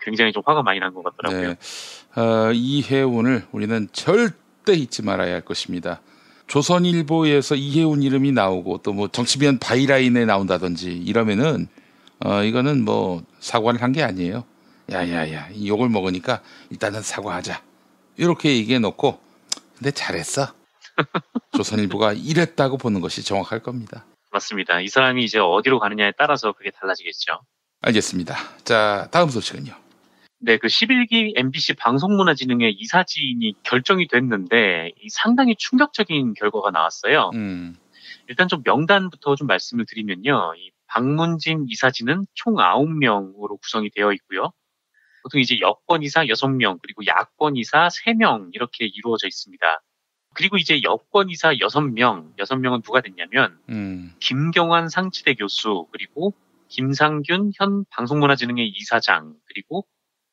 굉장히 좀 화가 많이 난 것 같더라고요. 네. 이혜훈을 우리는 절대 잊지 말아야 할 것입니다. 조선일보에서 이혜훈 이름이 나오고 또 뭐 정치면 바이라인에 나온다든지 이러면은 이거는 뭐 사과를 한 게 아니에요. 야야야 욕을 먹으니까 일단은 사과하자 이렇게 얘기해 놓고 근데 잘했어. 조선일보가 이랬다고 보는 것이 정확할 겁니다. 맞습니다. 이 사람이 이제 어디로 가느냐에 따라서 그게 달라지겠죠. 알겠습니다. 자 다음 소식은요. 네, 그 11기 MBC 방송문화진흥회 이사진이 결정이 됐는데 상당히 충격적인 결과가 나왔어요. 일단 좀 명단부터 좀 말씀을 드리면요. 이 박문진 이사진은 총 9명으로 구성이 되어 있고요. 보통 이제 여권이사 6명 그리고 야권이사 3명 이렇게 이루어져 있습니다. 그리고 이제 여권이사 6명은 누가 됐냐면 김경환 상치대 교수 그리고 김상균 현 방송문화진흥회 이사장 그리고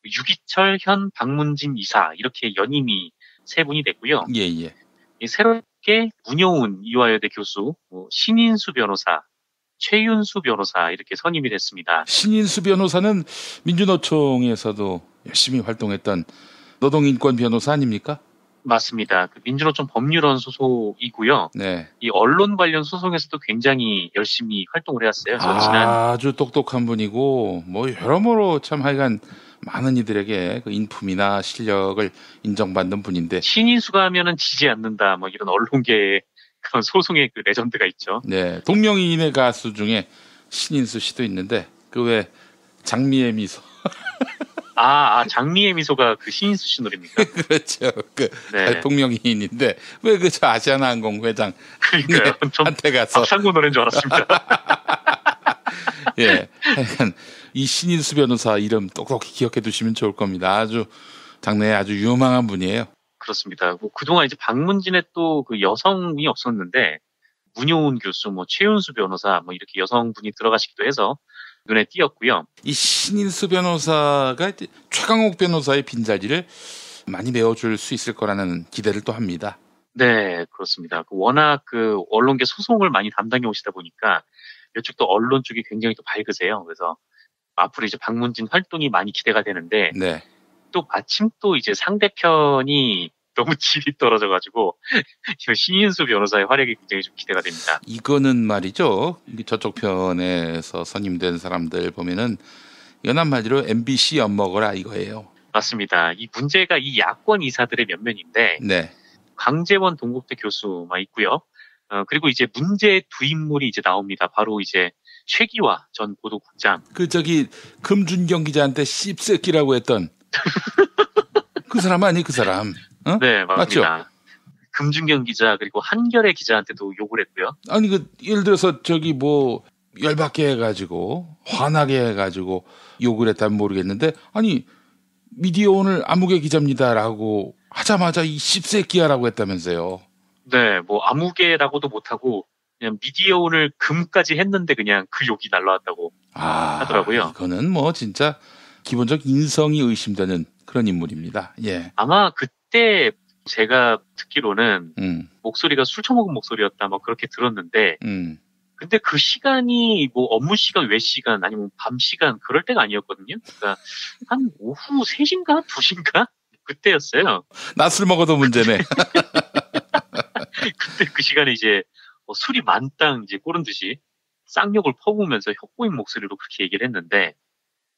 유기철 현 박문진 이사 이렇게 연임이 3분이 됐고요. 예예. 새롭게 문효운 이화여대 교수, 신인수 변호사, 최윤수 변호사 이렇게 선임이 됐습니다. 신인수 변호사는 민주노총에서도 열심히 활동했던 노동인권 변호사 아닙니까? 맞습니다. 그 민주노총 법률원 소속이고요. 네. 이 언론 관련 소송에서도 굉장히 열심히 활동을 해왔어요. 아주 똑똑한 분이고 뭐 여러모로 참 하여간 많은 이들에게 그 인품이나 실력을 인정받는 분인데 신인수가 하면은 지지 않는다 뭐 이런 언론계의 그런 소송의 그 레전드가 있죠. 네, 동명이인의 가수 중에 신인수 씨도 있는데 그 외 장미의 미소. 장미의 미소가 그 신인수 씨 노래입니까? 그렇죠. 네. 동명이인인데 왜 그 저 아시아나항공 회장 그러니까요. 한테 가서 박상구 노래인 줄 알았습니다. 예, 약간 이 신인수 변호사 이름 똑똑히 기억해 두시면 좋을 겁니다. 아주 당내에 아주 유망한 분이에요. 그렇습니다. 뭐 그동안 이제 박문진에 또 그 여성이 없었는데 문효운 교수, 뭐 최윤수 변호사, 뭐 이렇게 여성분이 들어가시기도 해서 눈에 띄었고요. 이 신인수 변호사가 최강욱 변호사의 빈자리를 많이 메워줄 수 있을 거라는 기대를 또 합니다. 네, 그렇습니다. 워낙 그 언론계 소송을 많이 담당해 오시다 보니까 이쪽도 언론 쪽이 굉장히 또 밝으세요. 그래서 앞으로 이제 박문진 활동이 많이 기대가 되는데 네. 또 마침 또 이제 상대편이 너무 질이 떨어져가지고 신인수 변호사의 활약이 굉장히 좀 기대가 됩니다. 이거는 말이죠. 저쪽 편에서 선임된 사람들 보면은 연한마디로 MBC 엿먹어라 이거예요. 맞습니다. 이 문제가 이 야권 이사들의 면면인데 네. 강재원 동국대 교수만 있고요. 그리고 이제 문제 두 인물이 이제 나옵니다. 바로 이제 최기화 전 고도국장. 금준경 기자한테 씹새끼라고 했던 그 사람 아니 그 사람? 어? 네, 맞습니다. 맞죠? 금준경 기자 그리고 한결의 기자한테도 욕을 했고요. 아니 예를 들어서 열받게 해가지고 화나게 해가지고 욕을 했다면 모르겠는데 아니 미디어 오늘 아무개 기자입니다라고 하자마자 이 씹새끼야라고 했다면서요. 네, 뭐 아무개라고도 못하고 그냥 미디어 오늘 금까지 했는데 그냥 그 욕이 날라왔다고 하더라고요. 이거는 뭐 진짜 기본적 인성이 의심되는 그런 인물입니다. 예. 아마 그때 제가 듣기로는 목소리가 술 처먹은 목소리였다 막 그렇게 들었는데 근데 그 시간이 뭐 업무 시간, 외 시간 아니면 밤 시간 그럴 때가 아니었거든요. 그러니까 한 오후 3시인가 2시인가 그때였어요. 낮술 먹어도 문제네. 그때 그 시간에 이제 술이 만땅 이제 꼬른 듯이 쌍욕을 퍼부으면서 혁보인 목소리로 그렇게 얘기를 했는데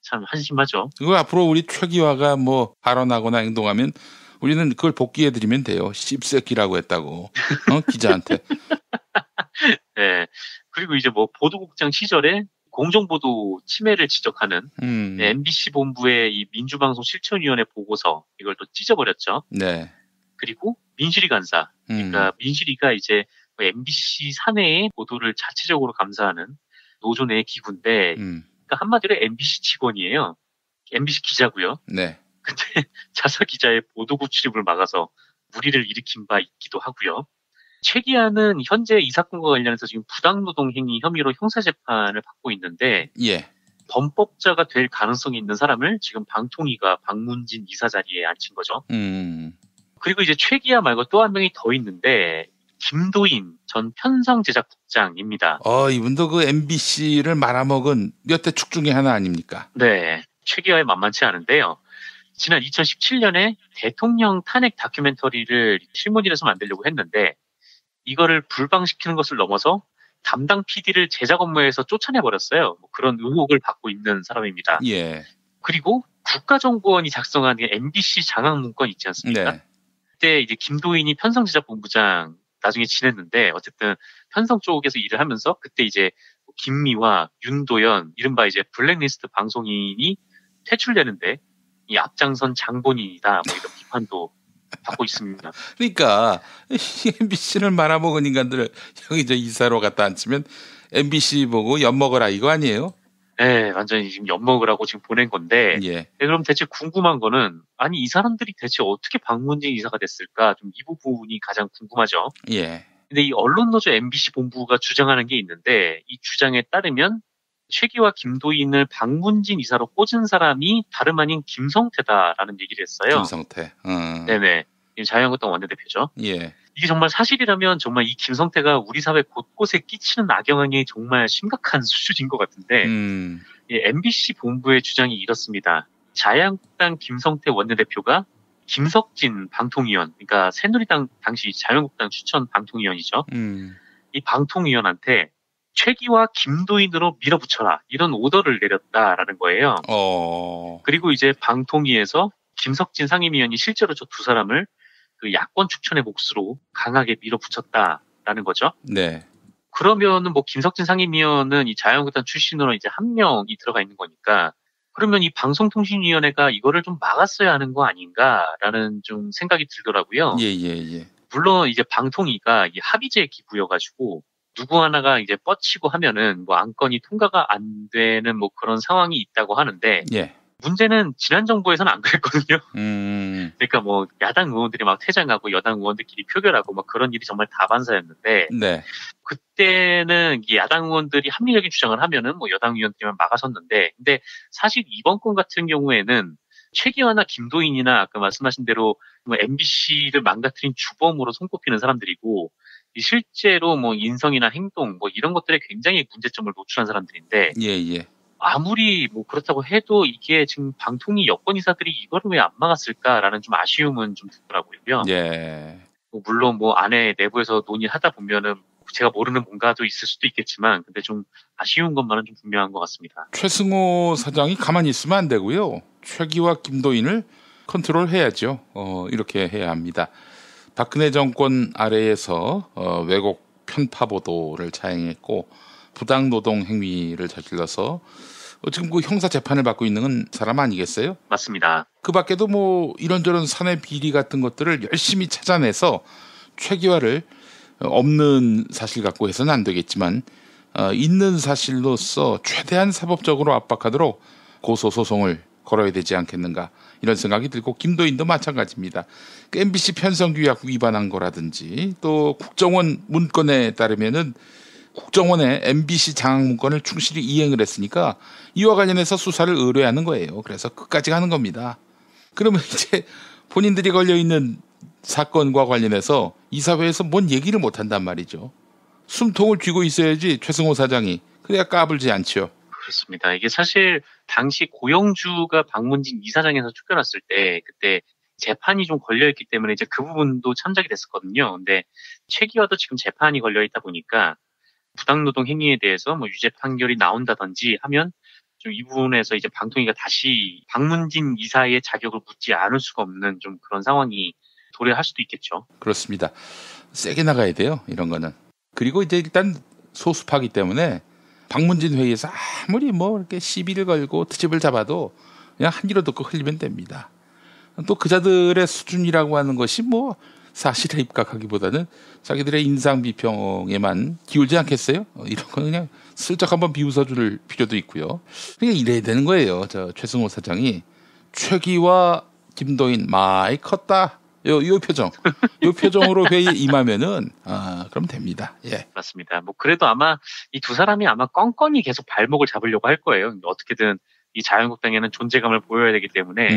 참 한심하죠. 그거 앞으로 우리 최기화가 뭐 발언하거나 행동하면 우리는 그걸 복귀해드리면 돼요. 씹새끼라고 했다고. 기자한테. 네. 그리고 이제 뭐 보도국장 시절에 공정보도 침해를 지적하는 MBC 본부의 이 민주방송 실천위원회 보고서 이걸 또 찢어버렸죠. 네. 그리고 민실이 간사. 그러니까 민실이가 이제 MBC 사내의 보도를 자체적으로 감사하는 노조 내 기구인데, 그러니까 한마디로 MBC 직원이에요. MBC 기자고요. 네. 근데 자사 기자의 보도국 출입을 막아서 물의를 일으킨 바 있기도 하고요. 최기화는 현재 이 사건과 관련해서 지금 부당노동 행위 혐의로 형사재판을 받고 있는데, 예. 범법자가 될 가능성이 있는 사람을 지금 방통위가 박문진 이사 자리에 앉힌 거죠. 그리고 이제 최기화 말고 또 한 명이 더 있는데 김도인 전 편성제작국장입니다. 이분도 그 MBC를 말아먹은 몇 대 축 중에 하나 아닙니까? 네. 최기화에 만만치 않은데요. 지난 2017년에 대통령 탄핵 다큐멘터리를 실무진에서 만들려고 했는데 이거를 불방시키는 것을 넘어서 담당 PD를 제작 업무에서 쫓아내버렸어요. 뭐 그런 의혹을 받고 있는 사람입니다. 예. 그리고 국가정보원이 작성한 MBC 장악 문건 있지 않습니까? 네. 그때 이제 김도인이 편성제작본부장 나중에 지냈는데 어쨌든 편성 쪽에서 일을 하면서 그때 이제 김미화, 윤도현, 이른바 이제 블랙리스트 방송인이 퇴출되는데 이 앞장선 장본인이다 뭐 이런 비판도 받고 있습니다. 그러니까 MBC를 말아먹은 인간들을 여기 이사로 갖다 앉히면 MBC 보고 엿먹어라 이거 아니에요? 네, 완전히 지금 엿먹으라고 지금 보낸 건데. 예. 그럼 대체 궁금한 거는 아니 이 사람들이 대체 어떻게 박문진 이사가 됐을까? 좀 이 부분이 가장 궁금하죠. 예. 근데 이 언론노조 MBC 본부가 주장하는 게 있는데 이 주장에 따르면 최기화 김도인을 박문진 이사로 꽂은 사람이 다름 아닌 김성태다라는 얘기를 했어요. 김성태. 네네. 자유한국당 원내대표죠. 예. 이게 정말 사실이라면 정말 이 김성태가 우리 사회 곳곳에 끼치는 악영향이 정말 심각한 수준인 것 같은데 MBC 본부의 주장이 이렇습니다. 자유한국당 김성태 원내대표가 김석진 방통위원, 그러니까 새누리당 당시 자유한국당 추천 방통위원이죠. 이 방통위원한테 최기화 김도인으로 밀어붙여라 이런 오더를 내렸다라는 거예요. 그리고 이제 방통위에서 김석진 상임위원이 실제로 저 두 사람을 그 야권 추천의 몫으로 강하게 밀어붙였다라는 거죠. 네. 그러면은 뭐 김석진 상임위원은 이 자유한국당 출신으로 이제 한 명이 들어가 있는 거니까 그러면 이 방송통신위원회가 이거를 좀 막았어야 하는 거 아닌가라는 좀 생각이 들더라고요. 예. 물론 이제 방통위가 이 합의제 기구여가지고 누구 하나가 이제 뻗치고 하면은 뭐 안건이 통과가 안 되는 뭐 그런 상황이 있다고 하는데. 예. 문제는 지난 정부에서는 안 그랬거든요. 그러니까 뭐 야당 의원들이 막 퇴장하고 여당 의원들끼리 표결하고 막 그런 일이 정말 다반사였는데 네. 그때는 야당 의원들이 합리적인 주장을 하면은 뭐 여당 의원들만 막아섰는데 근데 사실 이번 건 같은 경우에는 최기화나 김도인이나 아까 말씀하신 대로 뭐 MBC를 망가뜨린 주범으로 손꼽히는 사람들이고 실제로 뭐 인성이나 행동 뭐 이런 것들에 굉장히 문제점을 노출한 사람들인데 예. 아무리 뭐 그렇다고 해도 이게 지금 방통위 여권이사들이 이거를 왜 안 막았을까라는 좀 아쉬움은 좀 들더라고요. 예. 뭐 물론 뭐 안에 내부에서 논의하다 보면은 제가 모르는 뭔가도 있을 수도 있겠지만 근데 좀 아쉬운 것만은 좀 분명한 것 같습니다. 최승호 사장이 가만히 있으면 안 되고요. 최기와 김도인을 컨트롤해야죠. 이렇게 해야 합니다. 박근혜 정권 아래에서 왜곡 편파 보도를 자행했고 부당 노동 행위를 저질러서 지금 그 형사 재판을 받고 있는 사람 아니겠어요? 맞습니다. 그 밖에도 뭐 이런저런 사내 비리 같은 것들을 열심히 찾아내서 최기화를 없는 사실 갖고 해서는 안 되겠지만 있는 사실로서 최대한 사법적으로 압박하도록 고소소송을 걸어야 되지 않겠는가 이런 생각이 들고 김도인도 마찬가지입니다. MBC 편성규약 위반한 거라든지 또 국정원 문건에 따르면은 국정원의 MBC 장악 문건을 충실히 이행을 했으니까 이와 관련해서 수사를 의뢰하는 거예요. 그래서 끝까지 가는 겁니다. 그러면 이제 본인들이 걸려있는 사건과 관련해서 이사회에서 뭔 얘기를 못한단 말이죠. 숨통을 쥐고 있어야지 최승호 사장이. 그래야 까불지 않죠. 그렇습니다. 이게 사실 당시 고영주가 박문진 이사장에서 쫓겨났을 때 그때 재판이 좀 걸려있기 때문에 이제 그 부분도 참작이 됐었거든요. 근데 최기화도 지금 재판이 걸려있다 보니까 부당노동 행위에 대해서 뭐 유죄 판결이 나온다든지 하면 좀 이 부분에서 이제 방통위가 다시 박문진 이사의 자격을 묻지 않을 수가 없는 좀 그런 상황이 도래할 수도 있겠죠. 그렇습니다. 세게 나가야 돼요. 이런 거는. 그리고 이제 일단 소수파기 때문에 박문진 회의에서 아무리 뭐 이렇게 시비를 걸고 트집을 잡아도 그냥 한 귀로 듣고 흘리면 됩니다. 또 그자들의 수준이라고 하는 것이 뭐 사실에 입각하기보다는 자기들의 인상 비평에만 기울지 않겠어요? 이런 거 그냥 슬쩍 한번 비웃어줄 필요도 있고요. 그냥 이래야 되는 거예요. 저 최승호 사장이 최기와 김도인 많이 컸다. 요 표정, 요 표정으로 회의에 임하면은 그럼 됩니다. 예, 맞습니다. 뭐 그래도 아마 이 두 사람이 아마 껌껌이 계속 발목을 잡으려고 할 거예요. 어떻게든 이 자유한국당에는 존재감을 보여야 되기 때문에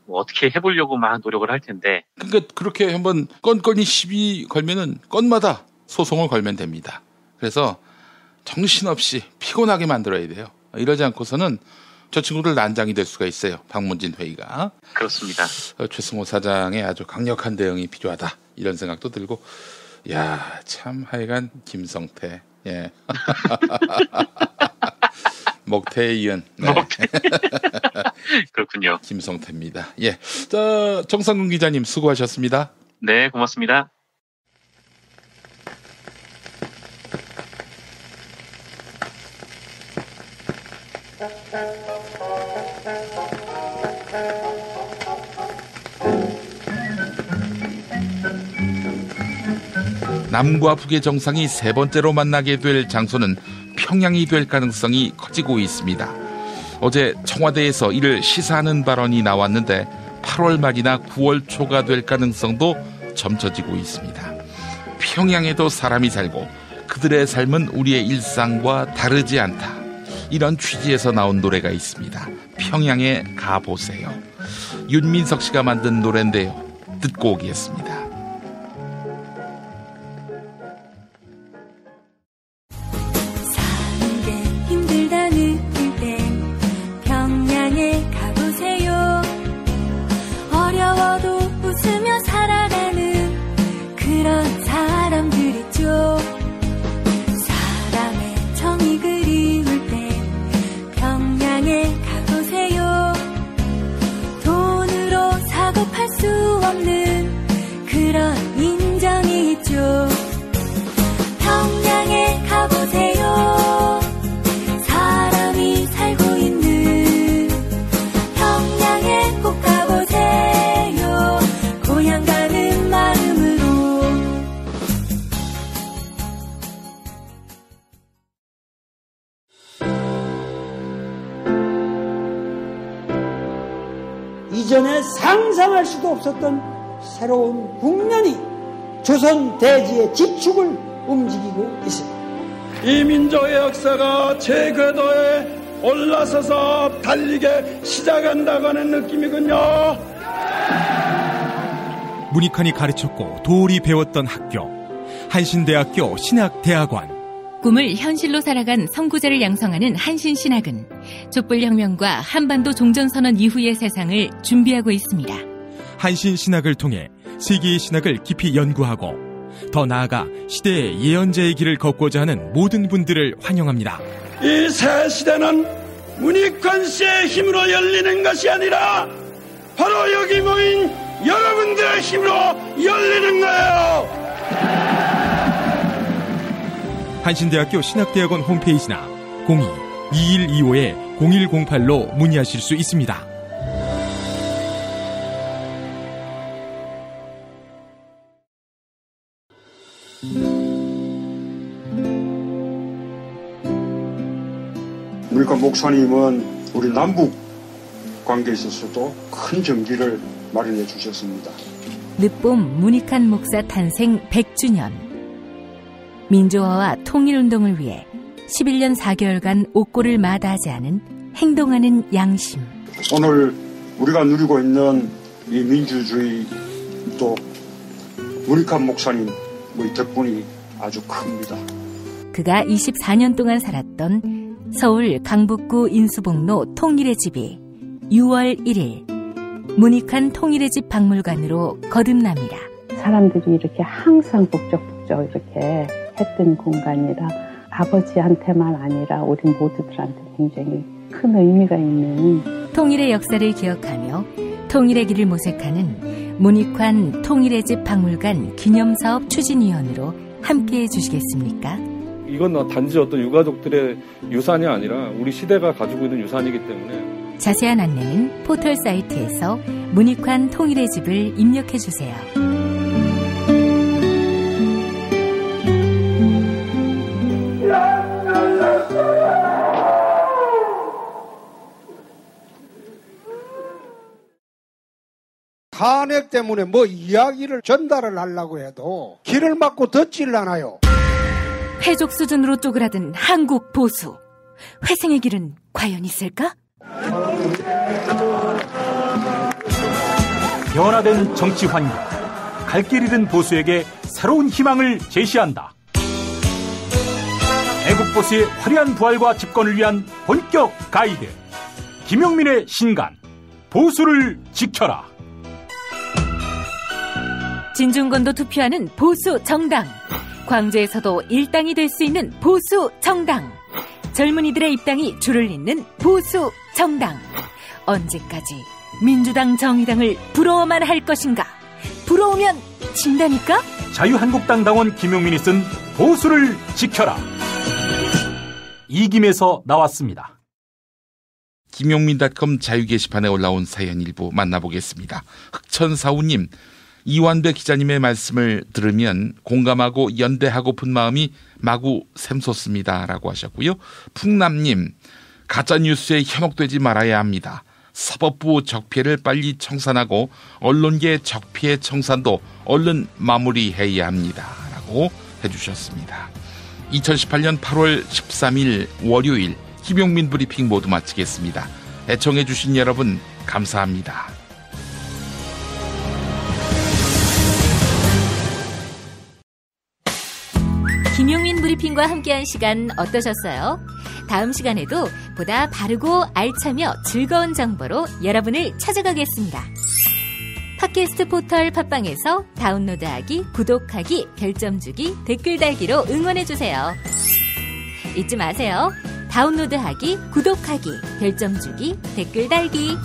뭐 어떻게 해보려고 막 노력을 할 텐데. 그러니까 그렇게 한번 건건이 시비 걸면은 건마다 소송을 걸면 됩니다. 그래서 정신없이 피곤하게 만들어야 돼요. 이러지 않고서는 저 친구들 난장이 될 수가 있어요. 박문진 회의가. 그렇습니다. 최승호 사장의 아주 강력한 대응이 필요하다. 이런 생각도 들고. 야, 참 하여간 김성태. 예. 먹태의 이은. 네. 그렇군요. 김성태입니다. 예. 자, 정상근 기자님 수고하셨습니다. 네, 고맙습니다. 남과 북의 정상이 세 번째로 만나게 될 장소는 평양이 될 가능성이 커지고 있습니다. 어제 청와대에서 이를 시사하는 발언이 나왔는데 8월 말이나 9월 초가 될 가능성도 점쳐지고 있습니다. 평양에도 사람이 살고 그들의 삶은 우리의 일상과 다르지 않다. 이런 취지에서 나온 노래가 있습니다. 평양에 가보세요. 윤민석 씨가 만든 노래인데요. 듣고 오겠습니다. 이전에 상상할 수도 없었던 새로운 국면이 조선 대지의 지축을 움직이고 있습니다. 이 민족의 역사가 제 궤도에 올라서서 달리게 시작한다고 하는 느낌이군요. 문익환이 가르쳤고 도울이 배웠던 학교, 한신대학교 신학대학원. 꿈을 현실로 살아간 선구자를 양성하는 한신신학은 촛불혁명과 한반도 종전선언 이후의 세상을 준비하고 있습니다. 한신신학을 통해 세계의 신학을 깊이 연구하고 더 나아가 시대의 예언자의 길을 걷고자 하는 모든 분들을 환영합니다. 이 새 시대는 문익환 씨의 힘으로 열리는 것이 아니라 바로 여기 모인 여러분들의 힘으로 열리는 거예요. 한신대학교 신학대학원 홈페이지나 02-2125-0108로 문의하실 수 있습니다. 문익환 목사님은 우리 남북 관계에 있어서도 큰 정기를 마련해 주셨습니다. 늦봄 문익환 목사 탄생 100주년. 민주화와 통일운동을 위해 11년 4개월간 옥고를 마다하지 않은 행동하는 양심. 오늘 우리가 누리고 있는 이 민주주의 또 문익환 목사님의 덕분이 아주 큽니다. 그가 24년 동안 살았던 서울 강북구 인수복로 통일의 집이 6월 1일 문익환 통일의 집 박물관으로 거듭납니다. 사람들이 이렇게 항상 북적북적 이렇게 했던 공간이라 아버지한테만 아니라 우리 모두들한테 굉장히 큰 의미가 있는 통일의 역사를 기억하며 통일의 길을 모색하는 문익환 통일의 집 박물관 기념사업 추진위원으로 함께해 주시겠습니까? 이건 단지 어떤 유가족들의 유산이 아니라 우리 시대가 가지고 있는 유산이기 때문에 자세한 안내는 포털 사이트에서 문익환 통일의 집을 입력해 주세요. 탄핵 때문에 뭐 이야기를 전달을 하려고 해도 길을 막고 듣지를 않아요. 회족 수준으로 쪼그라든 한국 보수. 회생의 길은 과연 있을까? 변화된 정치 환경. 갈 길 잃은 보수에게 새로운 희망을 제시한다. 애국 보수의 화려한 부활과 집권을 위한 본격 가이드. 김용민의 신간. 보수를 지켜라. 진중권도 투표하는 보수 정당. 광주에서도 일당이 될 수 있는 보수 정당. 젊은이들의 입당이 줄을 잇는 보수 정당. 언제까지 민주당 정의당을 부러워만 할 것인가? 부러우면 진다니까? 자유한국당 당원 김용민이 쓴 보수를 지켜라. 이김에서 나왔습니다. 김용민.com 자유 게시판에 올라온 사연 일부 만나보겠습니다. 흑천사우님, 이완배 기자님의 말씀을 들으면 공감하고 연대하고픈 마음이 마구 샘솟습니다. 라고 하셨고요. 풍남님, 가짜뉴스에 현혹되지 말아야 합니다. 사법부 적폐를 빨리 청산하고 언론계 적폐 청산도 얼른 마무리해야 합니다. 라고 해주셨습니다. 2018년 8월 13일 월요일 김용민 브리핑 모두 마치겠습니다. 애청해주신 여러분 감사합니다. 김용민 브리핑과 함께한 시간 어떠셨어요? 다음 시간에도 보다 바르고 알차며 즐거운 정보로 여러분을 찾아가겠습니다. 팟캐스트 포털 팟빵에서 다운로드하기, 구독하기, 별점 주기, 댓글 달기로 응원해주세요. 잊지 마세요. 다운로드하기, 구독하기, 별점 주기, 댓글 달기.